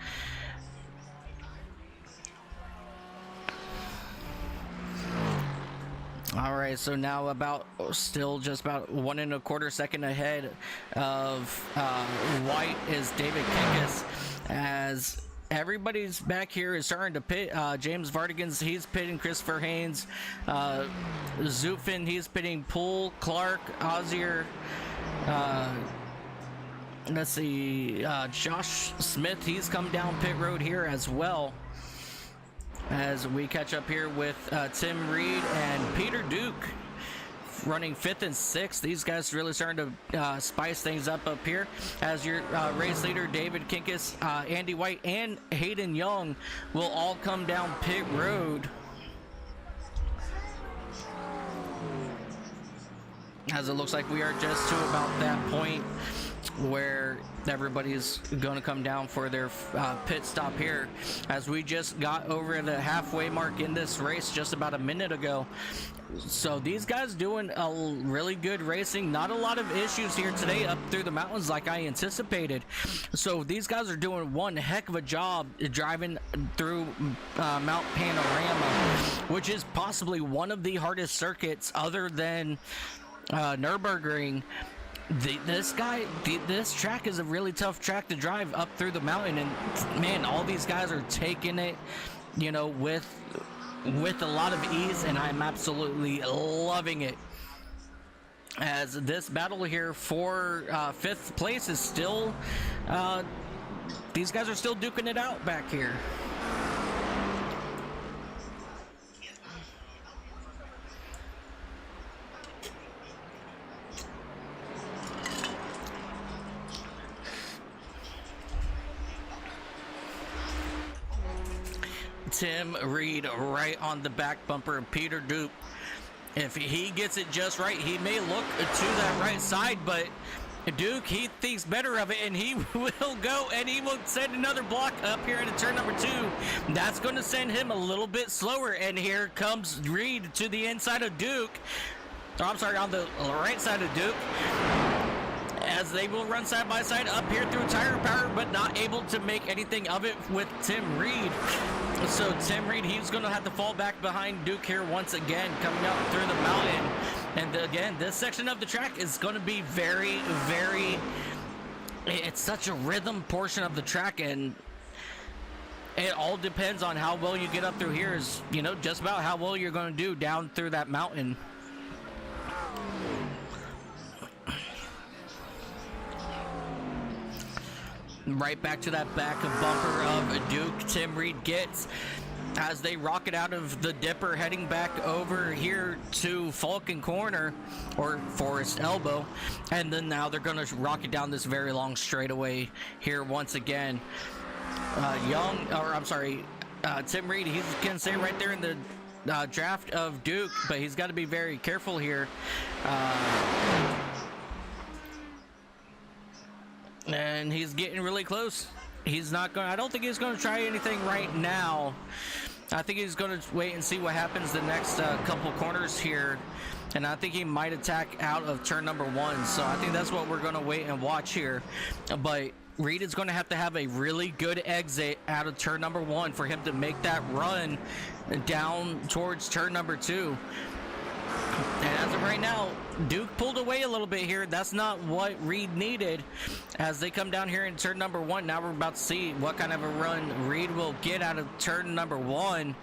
Speaker 1: All right, so now still just about 1 1/4 second ahead of White is David Kinkus, as everybody's back here is starting to pit. James Vardigan's, he's pitting. Christopher Haynes, Zutphin, he's pitting. Poole, Clark, Ozier. Let's see, Josh Smith, he's come down pit road here as well, as we catch up here with Tim Reed and Peter Duke running 5th and 6th. These guys really starting to spice things up here, as your race leader David Kinkus, Andy White, and Hayden Young will all come down pit road, as it looks like we are just to about that point where everybody's going to come down for their pit stop here, as we just got over the halfway mark in this race just about a minute ago. So these guys doing a really good racing. Not a lot of issues here today up through the mountains like I anticipated. So these guys are doing one heck of a job driving through Mount Panorama, which is possibly one of the hardest circuits other than Nürburgring. This track is a really tough track to drive up through the mountain, and man, all these guys are taking it, you know, with a lot of ease, and I'm absolutely loving it, as this battle here for 5th place is still these guys are still duking it out back here. Tim Reed right on the back bumper of Peter Duke. If he gets it just right, he may look to that right side, but Duke, he thinks better of it, and he will go, and he will send another block up here into turn number 2. That's going to send him a little bit slower, and here comes Reed to the inside of Duke. Oh, I'm sorry, on the right side of Duke, as they will run side by side up here through tire power, but not able to make anything of it with Tim Reed. So Tim Reed, he's going to have to fall back behind Duke here once again, coming up through the mountain. And again, this section of the track is going to be very, very, it's such a rhythm portion of the track, and it all depends on how well you get up through here, is, you know, just about how well you're going to do down through that mountain. Right back to that back of bumper of Duke, Tim Reed gets, as they rocket out of the dipper, heading back over here to Falcon Corner, or Forest Elbow, and then now they're going to rocket down this very long straightaway here once again. Tim Reed, he's going to stay right there in the draft of Duke, but he's got to be very careful here. And he's getting really close. He's not going, I don't think he's going to try anything right now. I think he's going to wait and see what happens the next couple corners here. And I think he might attack out of turn number 1. So I think that's what we're going to wait and watch here. But Reed is going to have a really good exit out of turn number 1 for him to make that run down towards turn number 2. And as of right now, Duke pulled away a little bit here. That's not what Reed needed. As they come down here in turn number 1, now we're about to see what kind of a run Reed will get out of turn number 1.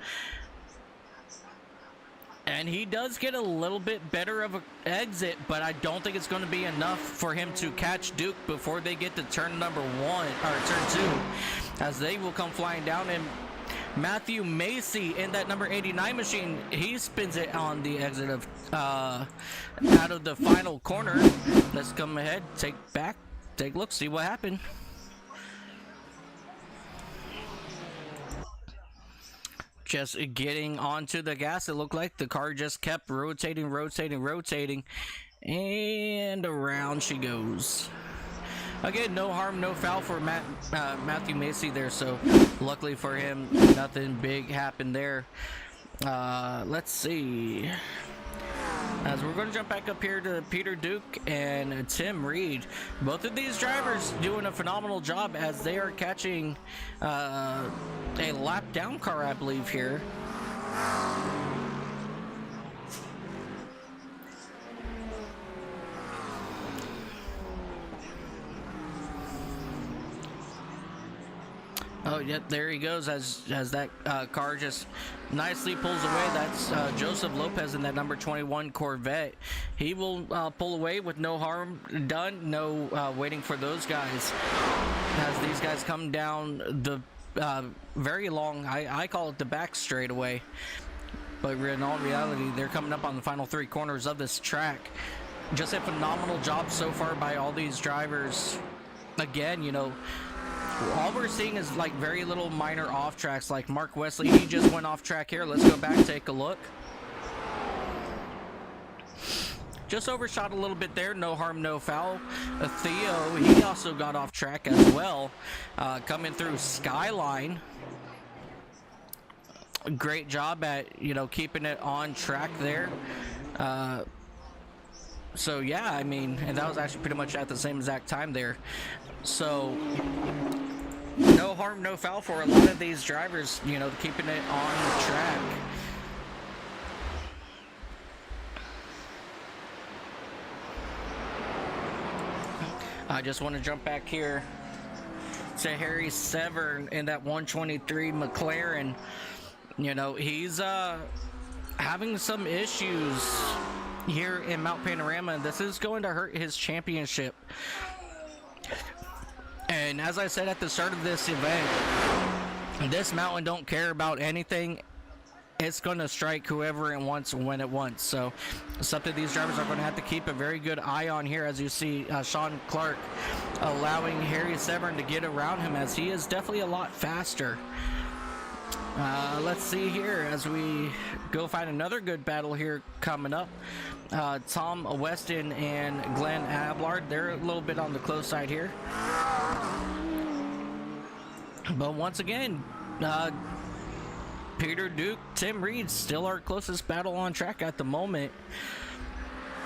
Speaker 1: And he does get a little bit better of an exit, but I don't think it's going to be enough for him to catch Duke before they get to turn number 1, or turn 2, as they will come flying down. And Matthew Macy in that number 89 machine, he spins it on the exit of out of the final corner. Let's come ahead, take a look, see what happened. just getting onto the gas. It looked like the car just kept rotating, and around she goes. Again, no harm, no foul for Matthew Macy there, so luckily for him, nothing big happened there. Let's see. As we're going to jump back up here to Peter Duke and Tim Reed. Both of these drivers doing a phenomenal job as they are catching a lap down car, I believe, here. Oh, yep, there he goes as that car just nicely pulls away. That's Joseph Lopez in that number 21 Corvette. He will pull away with no harm done, no waiting for those guys. As these guys come down the very long, I call it the back straightaway. But in all reality, they're coming up on the final 3 corners of this track. Just a phenomenal job so far by all these drivers. Again, you know, all we're seeing is like very little minor off tracks. Like Mark Wesley, he just went off track here. Let's go back, take a look. Just overshot a little bit there. No harm, no foul. Theo, he also got off track as well. Coming through Skyline. Great job at, you know, keeping it on track there. So yeah, I mean, and that was actually pretty much at the same exact time there. So no harm, no foul for a lot of these drivers, you know, keeping it on track. I just want to jump back here to Harry Severn in that 123 McLaren. You know, he's having some issues here in Mount Panorama, and this is going to hurt his championship. And as I said at the start of this event, this mountain don't care about anything. It's going to strike whoever it wants when it wants. So something these drivers are going to have to keep a very good eye on here, as you see Sean Clark allowing Harry Severn to get around him, as he is definitely a lot faster. Let's see here as we go find another good battle here coming up. Tom Weston and Glenn Ablard, they're a little bit on the close side here. But once again, Peter Duke, Tim Reed, still our closest battle on track at the moment.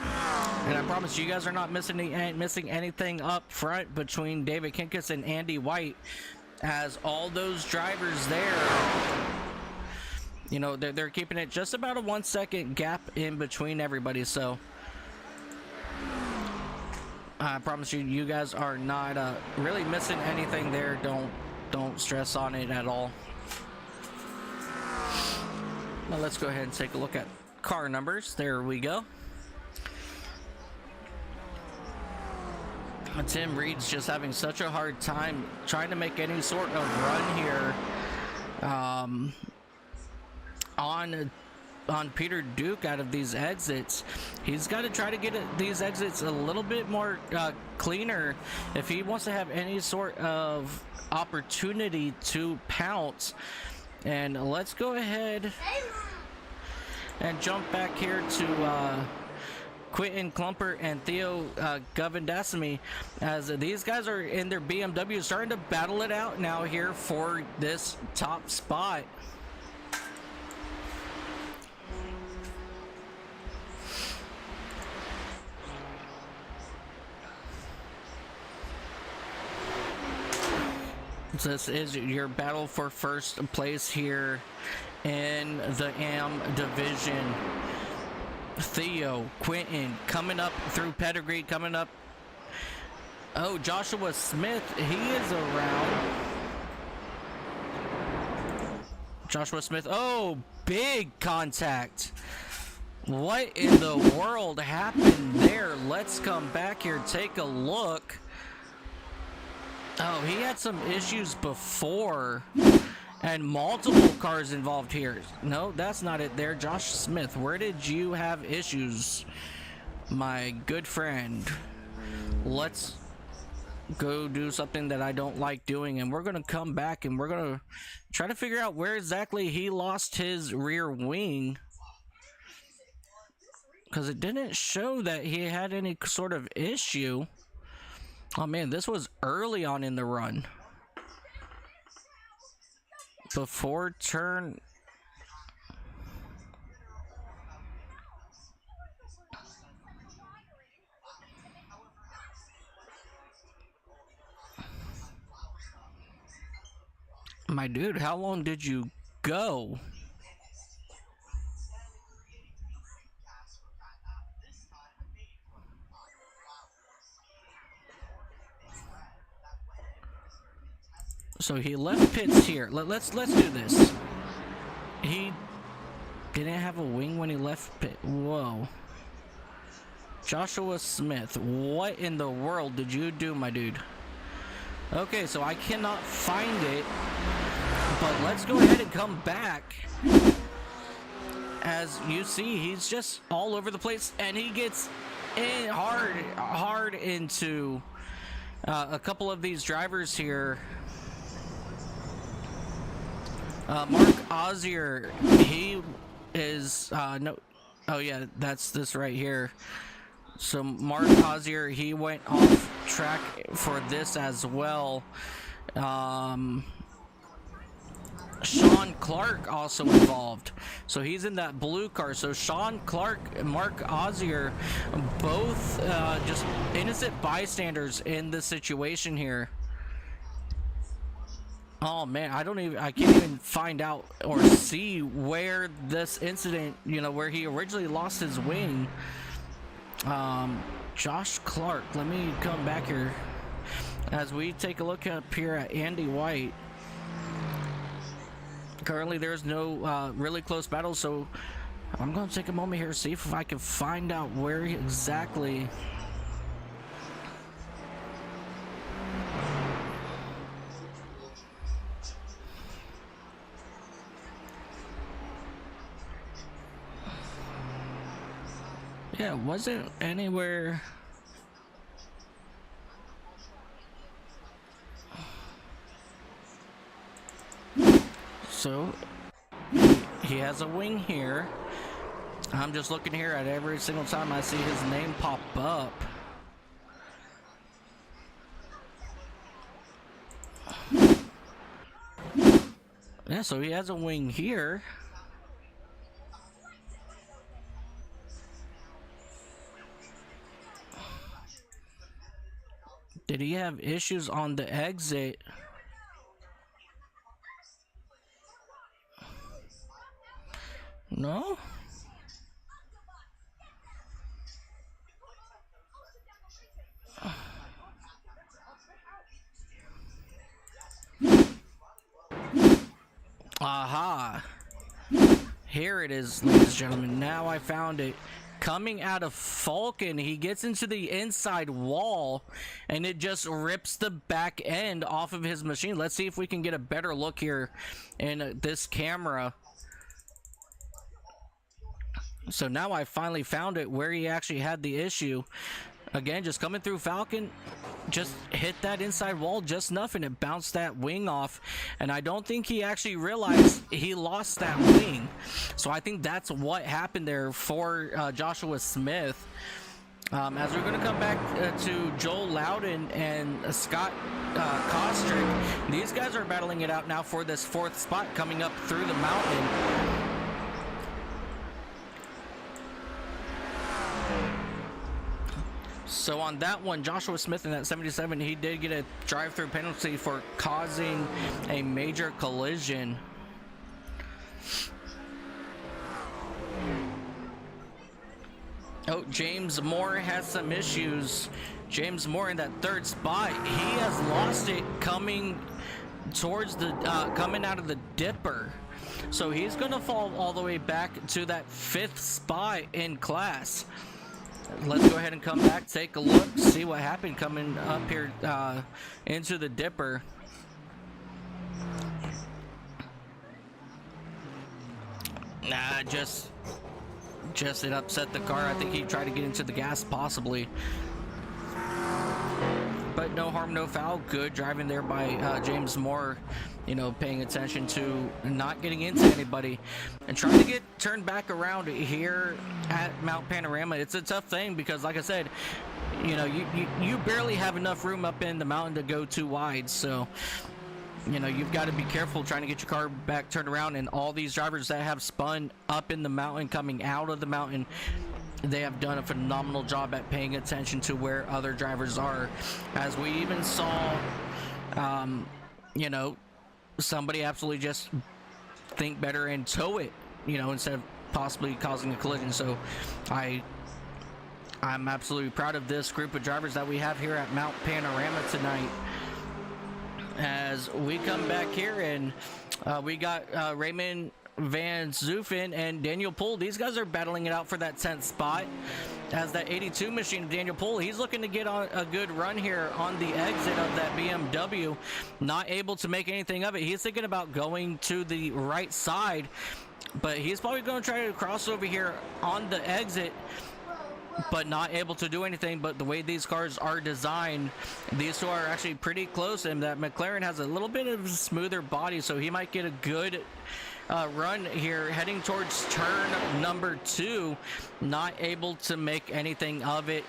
Speaker 1: And I promise you guys are not missing anything up front between David Kinkus and Andy White, as all those drivers there, you know, they're keeping it just about a 1 second gap in between everybody. So I promise you, you guys are not really missing anything there. Don't stress on it at all. Now let's go ahead and take a look at car numbers. There we go. Tim Reed's just having such a hard time trying to make any sort of run here on Peter Duke out of these exits. He's got to try to get these exits a little bit more cleaner if he wants to have any sort of opportunity to pounce. And let's go ahead and jump back here to Quentin Klumpert and Theo Govindasamy, as these guys are in their BMW starting to battle it out now here for this top spot. This is your battle for first place here in the AM division. Theo, Quentin coming up through pedigree, coming up. Oh, Joshua Smith, he is around. Joshua Smith, oh, big contact. What in the world happened there? Let's come back here, take a look. Oh, he had some issues before, and multiple cars involved here. No, that's not it there. Josh Smith, where did you have issues, my good friend? Let's go do something that I don't like doing, and we're gonna come back and we're gonna try to figure out where exactly he lost his rear wing, because it didn't show that he had any sort of issue. Oh man, this was early on in the run. Before turn... My dude, how long did you go? So he left pits here. Let's do this. He didn't have a wing when he left pit. Whoa. Joshua Smith, what in the world did you do, my dude? Okay, so I cannot find it, but let's go ahead and come back. As you see, he's just all over the place, and he gets in hard into a couple of these drivers here. Mark Ozier, he is no, oh yeah, that's this right here. So Mark Ozier, he went off track for this as well. Sean Clark also involved, so he's in that blue car. So Sean Clark and Mark Ozier, both just innocent bystanders in this situation here. Oh man, I can't even find out or see where this incident, you know, where he originally lost his wing. Josh Clark, let me come back here as we take a look up here at Andy White. Currently there's no really close battles, so I'm going to take a moment here to see if I can find out where exactly. Yeah, it wasn't anywhere. So he has a wing here. I'm just looking here at every single time I see his name pop up. Yeah, so he has a wing here. Did he have issues on the exit? No? Aha. Here it is, ladies and gentlemen. Now I found it. Coming out of Falcon, he gets into the inside wall and it just rips the back end off of his machine. Let's see if we can get a better look here in this camera. So now I finally found it where he actually had the issue. Again, just coming through Falcon, just hit that inside wall just enough and it bounced that wing off. And I don't think he actually realized he lost that wing. So I think that's what happened there for Joshua Smith. As we're going to come back to Joel Loudon and Scott Kostrick, these guys are battling it out now for this fourth spot coming up through the mountain. So on that one, Joshua Smith in that 77, he did get a drive-through penalty for causing a major collision. Oh, James Moore has some issues. James Moore in that third spot, he has lost it coming towards the coming out of the dipper. So he's gonna fall all the way back to that fifth spot in class. Let's go ahead and come back, take a look, see what happened coming up here into the dipper. Nah, just it upset the car. I think he tried to get into the gas possibly. But but no harm, no foul. Good driving there by James Moore, you know, paying attention to not getting into anybody and trying to get turned back around here at Mount Panorama. It's a tough thing because, like I said, you know, you barely have enough room up in the mountain to go too wide, so you know, you've got to be careful trying to get your car back turned around. And all these drivers that have spun up in the mountain, coming out of the mountain, they have done a phenomenal job at paying attention to where other drivers are. As we even saw, you know, somebody absolutely just think better and tow it, you know, instead of possibly causing a collision. So I'm absolutely proud of this group of drivers that we have here at Mount Panorama tonight. As we come back here and we got Raymond Van Zoofen and Daniel Poole. These guys are battling it out for that 10th spot. As that 82 machine of Daniel Poole, he's looking to get on a good run here on the exit of that BMW. Not able to make anything of it. He's thinking about going to the right side, but he's probably going to try to cross over here on the exit, but not able to do anything. But the way these cars are designed, these two are actually pretty close, and that McLaren has a little bit of a smoother body, so he might get a good run here heading towards turn number 2. Not able to make anything of it,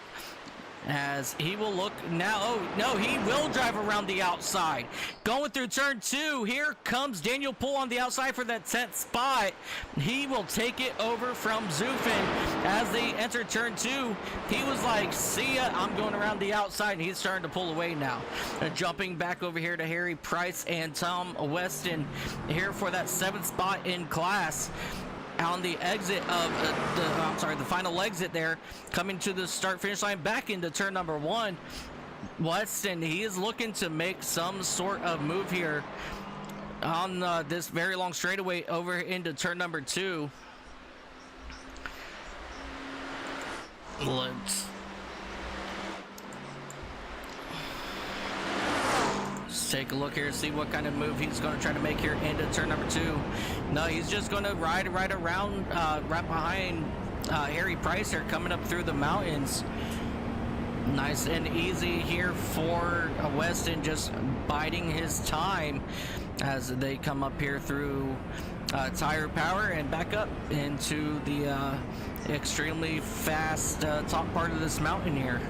Speaker 1: as he will look now. Oh no, he will drive around the outside going through turn 2. Here comes Daniel Poole on the outside for that 10th spot. He will take it over from Zoofen as they enter turn 2. He was like, see ya, I'm going around the outside, and he's starting to pull away now. Jumping back over here to Harry Price and Tom Weston here for that 7th spot in class. On the exit of the final exit there, coming to the start finish line back into turn number 1. Weston, he is looking to make some sort of move here on this very long straightaway over into turn number 2. Let's take a look here, see what kind of move he's going to try to make here into turn number 2. No, he's just going to ride right around, right behind Harry Price here, coming up through the mountains. Nice and easy here for Weston, just biding his time as they come up here through Tire Power and back up into the extremely fast top part of this mountain here.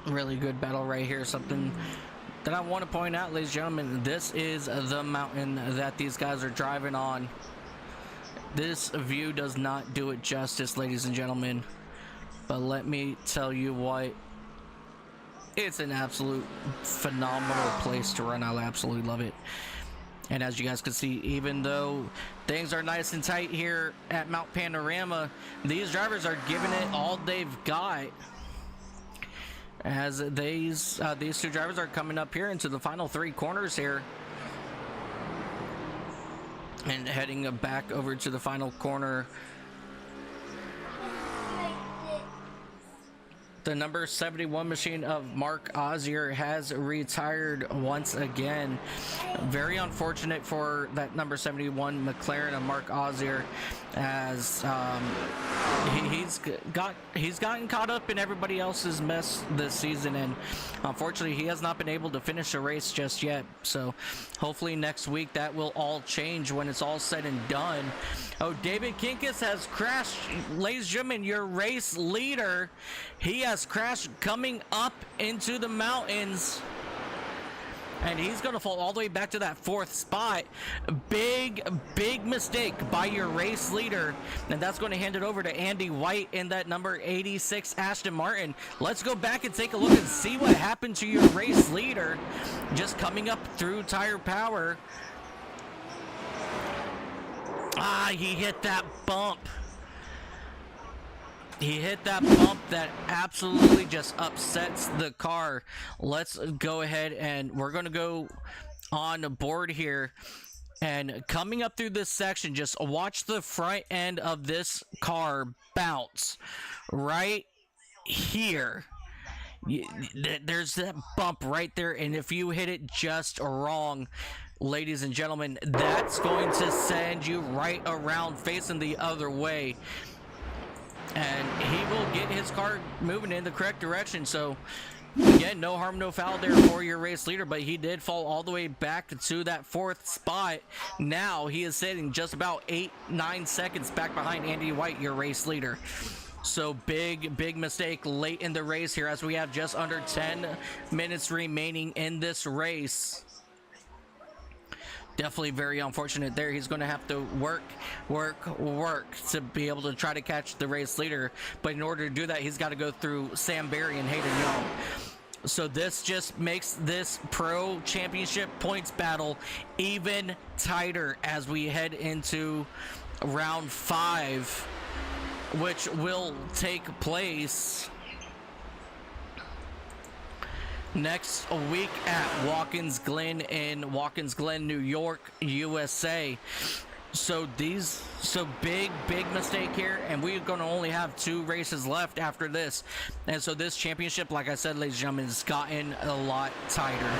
Speaker 1: Really good battle right here. Something that I want to point out, ladies and gentlemen, this is the mountain that these guys are driving on. This view does not do it justice, ladies and gentlemen, but let me tell you what, it's an absolute phenomenal place to run. I absolutely love it. And as you guys can see, even though things are nice and tight here at Mount Panorama, these drivers are giving it all they've got, as these two drivers are coming up here into the final 3 corners here and heading back over to the final corner. The number 71 machine of Mark Ozier has retired once again. Very unfortunate for that number 71 McLaren of Mark Ozier, as he's gotten caught up in everybody else's mess this season, and unfortunately he has not been able to finish a race just yet. So hopefully next week that will all change when it's all said and done. Oh, David Kinkus has crashed, ladies and gentlemen. Your race leader, he has crashed coming up into the mountains, and he's going to fall all the way back to that 4th spot. Big mistake by your race leader, and that's going to hand it over to Andy White in that number 86 Aston Martin. Let's go back and take a look and see what happened to your race leader just coming up through Tire Power. He hit that bump. He hit that bump that absolutely just upsets the car. Let's go ahead and we're going to go on board here And coming up through this section, just watch the front end of this car bounce right here. There's that bump right there, and if you hit it just wrong, ladies and gentlemen, that's going to send you right around facing the other way, and he will get his car moving in the correct direction. So again, no harm, no foul there for your race leader, but he did fall all the way back to that 4th spot. Now he is sitting just about 8-9 seconds back behind Andy White, your race leader. So big mistake late in the race here, as we have just under 10 minutes remaining in this race. Definitely very unfortunate there. He's going to have to work to be able to try to catch the race leader. But in order to do that, he's got to go through Sam Berry and Hayden Young. So this just makes this pro championship points battle even tighter as we head into round 5, which will take place next week at Watkins Glen in Watkins Glen, New York, USA. So big mistake here, and we're going to only have 2 races left after this. And so this championship, like I said, ladies and gentlemen, has gotten a lot tighter.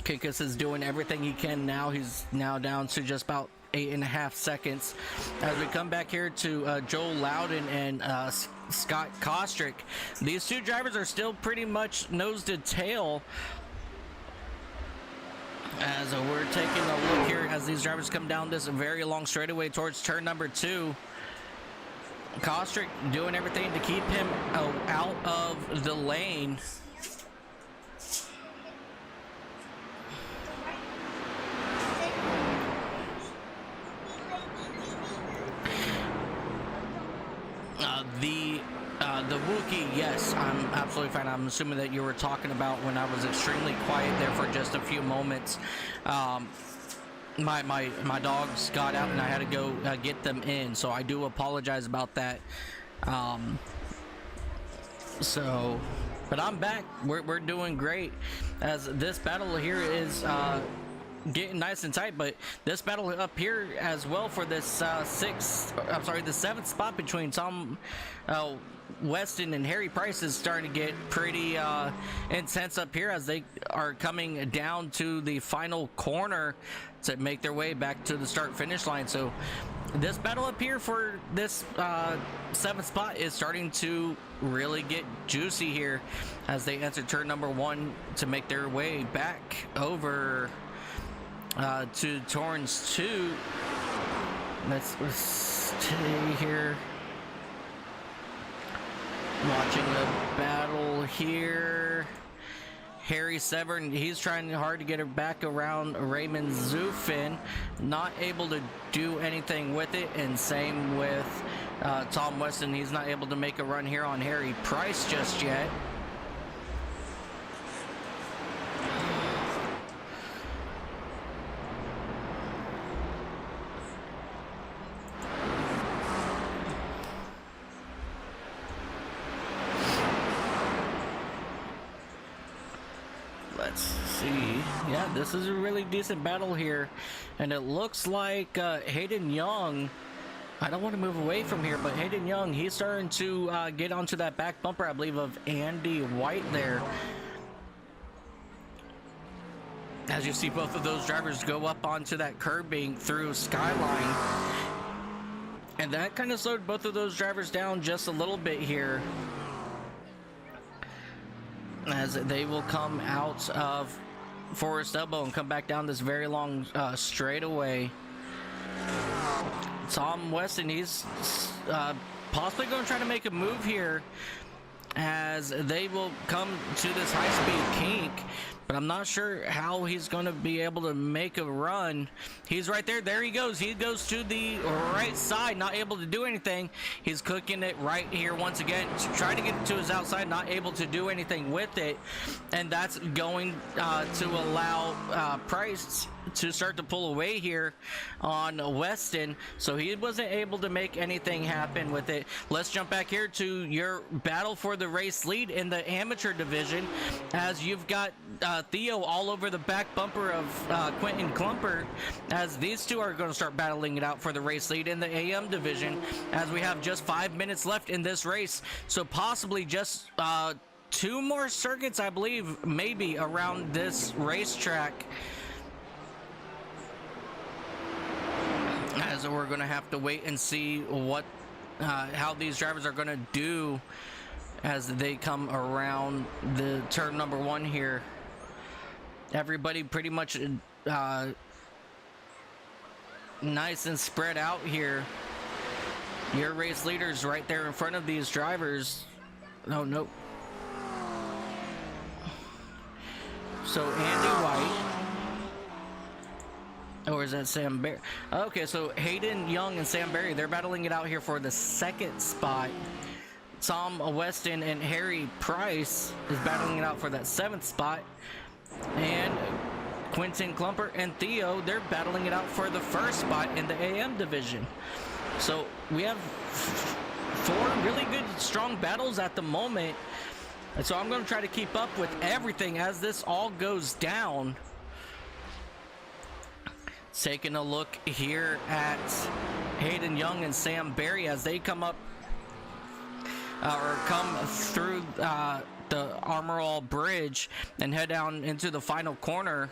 Speaker 1: Kikus is doing everything he can now. He's now down to just about 8.5 seconds. As we come back here to Joel Loudon and Scott Kostrick, these 2 drivers are still pretty much nose to tail. As we're taking a look here as these drivers come down this very long straightaway towards turn number 2. Kostrick doing everything to keep him out of the lane. The Wookiee, yes, I'm absolutely fine. I'm assuming that you were talking about when I was extremely quiet there for just a few moments. My dogs got out and I had to go get them in, so I do apologize about that. But I'm back. We're doing great, as this battle here is getting nice and tight. But this battle up here as well for this the 7th spot between Tom Weston and Harry Price is starting to get pretty intense up here, as they are coming down to the final corner to make their way back to the start finish line. So this battle up here for this 7th spot is starting to really get juicy here, as they enter turn number 1 to make their way back over to turns 2. Let's stay here watching the battle here. Harry Severn, he's trying hard to get her back around Raymond Zufin, not able to do anything with it. And same with Tom Weston, he's not able to make a run here on Harry Price just yet. Let's see. Yeah, this is a really decent battle here, and it looks like Hayden Young, I don't want to move away from here, but Hayden Young, he's starting to get onto that back bumper, I believe, of Andy White there. As you see both of those drivers go up onto that curbing through Skyline, and that kind of slowed both of those drivers down just a little bit here, as they will come out of Forest Elbow and come back down this very long straightaway. Tom Weston, he's possibly going to try to make a move here, as they will come to this high-speed kink. but I'm not sure how he's going to be able to make a run. He's right there. There he goes. He goes to the right side, not able to do anything. He's cooking it right here once again, trying to get it to his outside, not able to do anything with it, and that's going to allow Price to start to pull away here on Weston, so he wasn't able to make anything happen with it. Let's jump back here to your battle for the race lead in the amateur division, as you've got Theo all over the back bumper of Quentin Klumpert, as these two are going to start battling it out for the race lead in the AM division, as we have just 5 minutes left in this race, so possibly just 2 more circuits, I believe, maybe around this racetrack. As we're going to have to wait and see what how these drivers are going to do as they come around the turn number 1 here. Everybody pretty much nice and spread out here. Your race leaders right there in front of these drivers. Oh, no. So Andy White. Or is that Sam Barry? Okay, so Hayden Young and Sam Barry, they're battling it out here for the 2nd spot. Tom Weston and Harry Price is battling it out for that 7th spot. And Quentin Klumpert and Theo, they're battling it out for the 1st spot in the AM division. So we have 4 really good, strong battles at the moment. And so I'm going to try to keep up with everything as this all goes down. Taking a look here at Hayden Young and Sam Barry as they come up or come through the Armor All Bridge and head down into the final corner.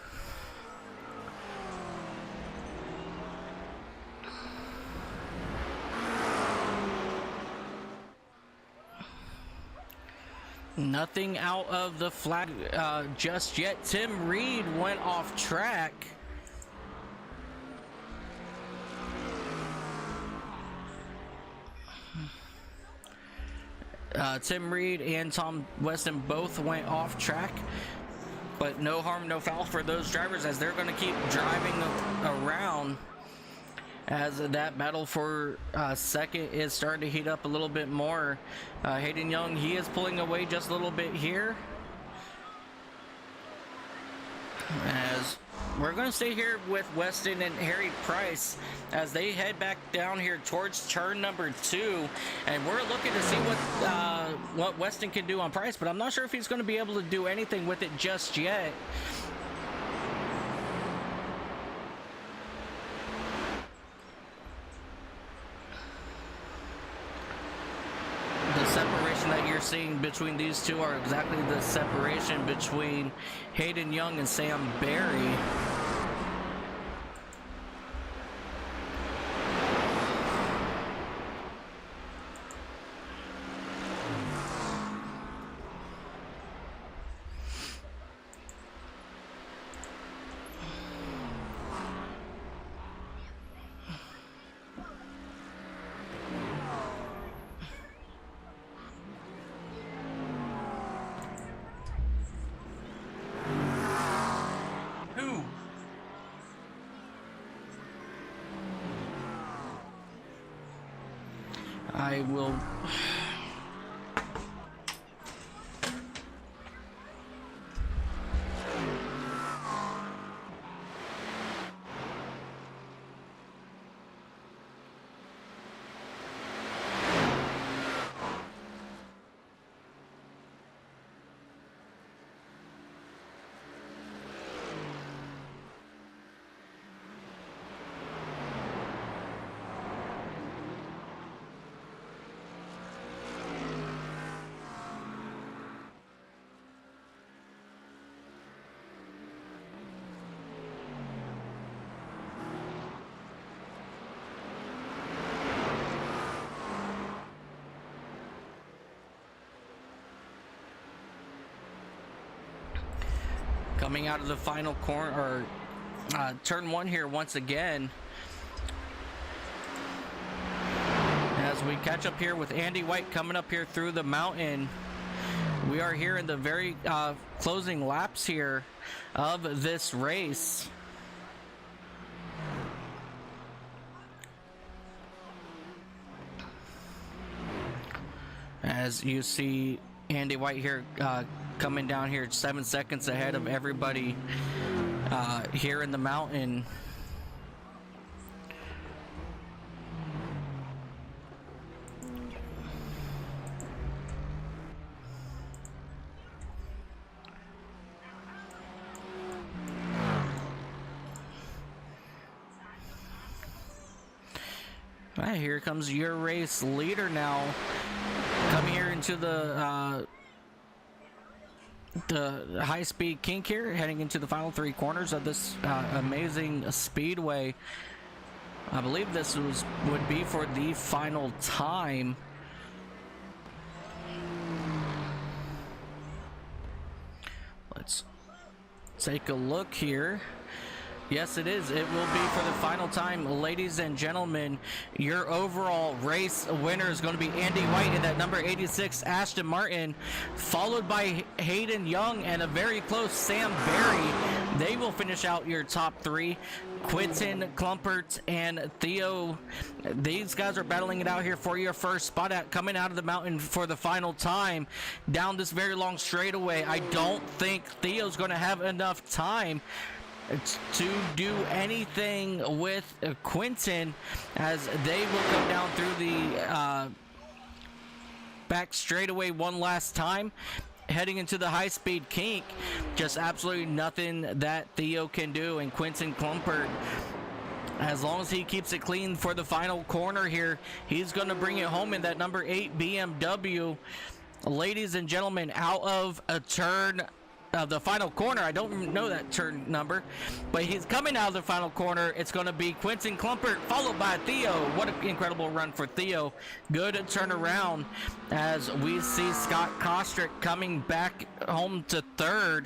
Speaker 1: Nothing out of the flag just yet. Tim Reed went off track. Tim Reed and Tom Weston both went off track, but no harm, no foul for those drivers as they're going to keep driving around as that battle for second is starting to heat up a little bit more. Hayden Young, he is pulling away just a little bit here. As we're going to stay here with Weston and Harry Price as they head back down here towards turn number 2, and we're looking to see what Weston can do on Price, but I'm not sure if he's going to be able to do anything with it just yet. The separation that you're seeing between these two are exactly the separation between Hayden Young and Sam Barry. I will... Coming out of the final corner, or turn 1 here once again. As we catch up here with Andy White coming up here through the mountain. We are here in the very closing laps here of this race. As you see Andy White here coming down here 7 seconds ahead of everybody here in the mountain. Here comes your race leader now, coming here into the high-speed kink here, heading into the final 3 corners of this amazing speedway. I believe this would be for the final time. Let's take a look here. Yes, it is. It will be for the final time. Ladies and gentlemen, your overall race winner is going to be Andy White in that number 86 Aston Martin, followed by Hayden Young and a very close Sam Berry. They will finish out your top 3. Quentin, Klumpert, and Theo. These guys are battling it out here for your first spot coming out of the mountain for the final time down this very long straightaway. I don't think Theo's going to have enough time to do anything with Quentin, as they will come down through the back straightaway one last time, heading into the high-speed kink. Just absolutely nothing that Theo can do. And Quentin Klumpert, as long as he keeps it clean for the final corner here, he's going to bring it home in that number 8 BMW. Ladies and gentlemen, out of a turn the final corner, I don't know that turn number, but he's coming out of the final corner. It's going to be Quentin Klumpert, followed by Theo. What an incredible run for Theo. Good turnaround, as we see Scott Kostrick coming back home to 3rd.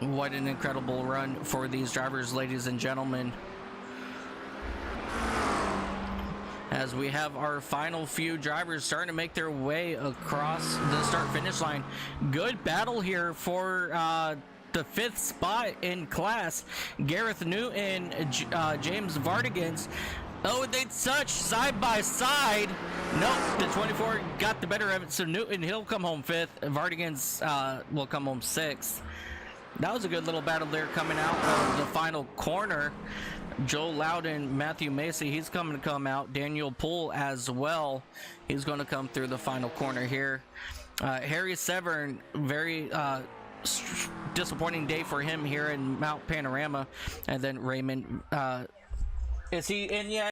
Speaker 1: What an incredible run for these drivers, ladies and gentlemen. As we have our final few drivers starting to make their way across the start-finish line. Good battle here for the 5th spot in class. Gareth Newton, James Vardigans. Oh, they touch side by side. Nope, the 24 got the better of it, so Newton, he'll come home 5th. Vardigans will come home 6th. That was a good little battle there coming out of the final corner. Joe Loudon, Matthew Macy, he's coming to come out. Daniel Poole as well. He's going to come through the final corner here. Harry Severn, very disappointing day for him here in Mount Panorama. And then Raymond, is he in yet?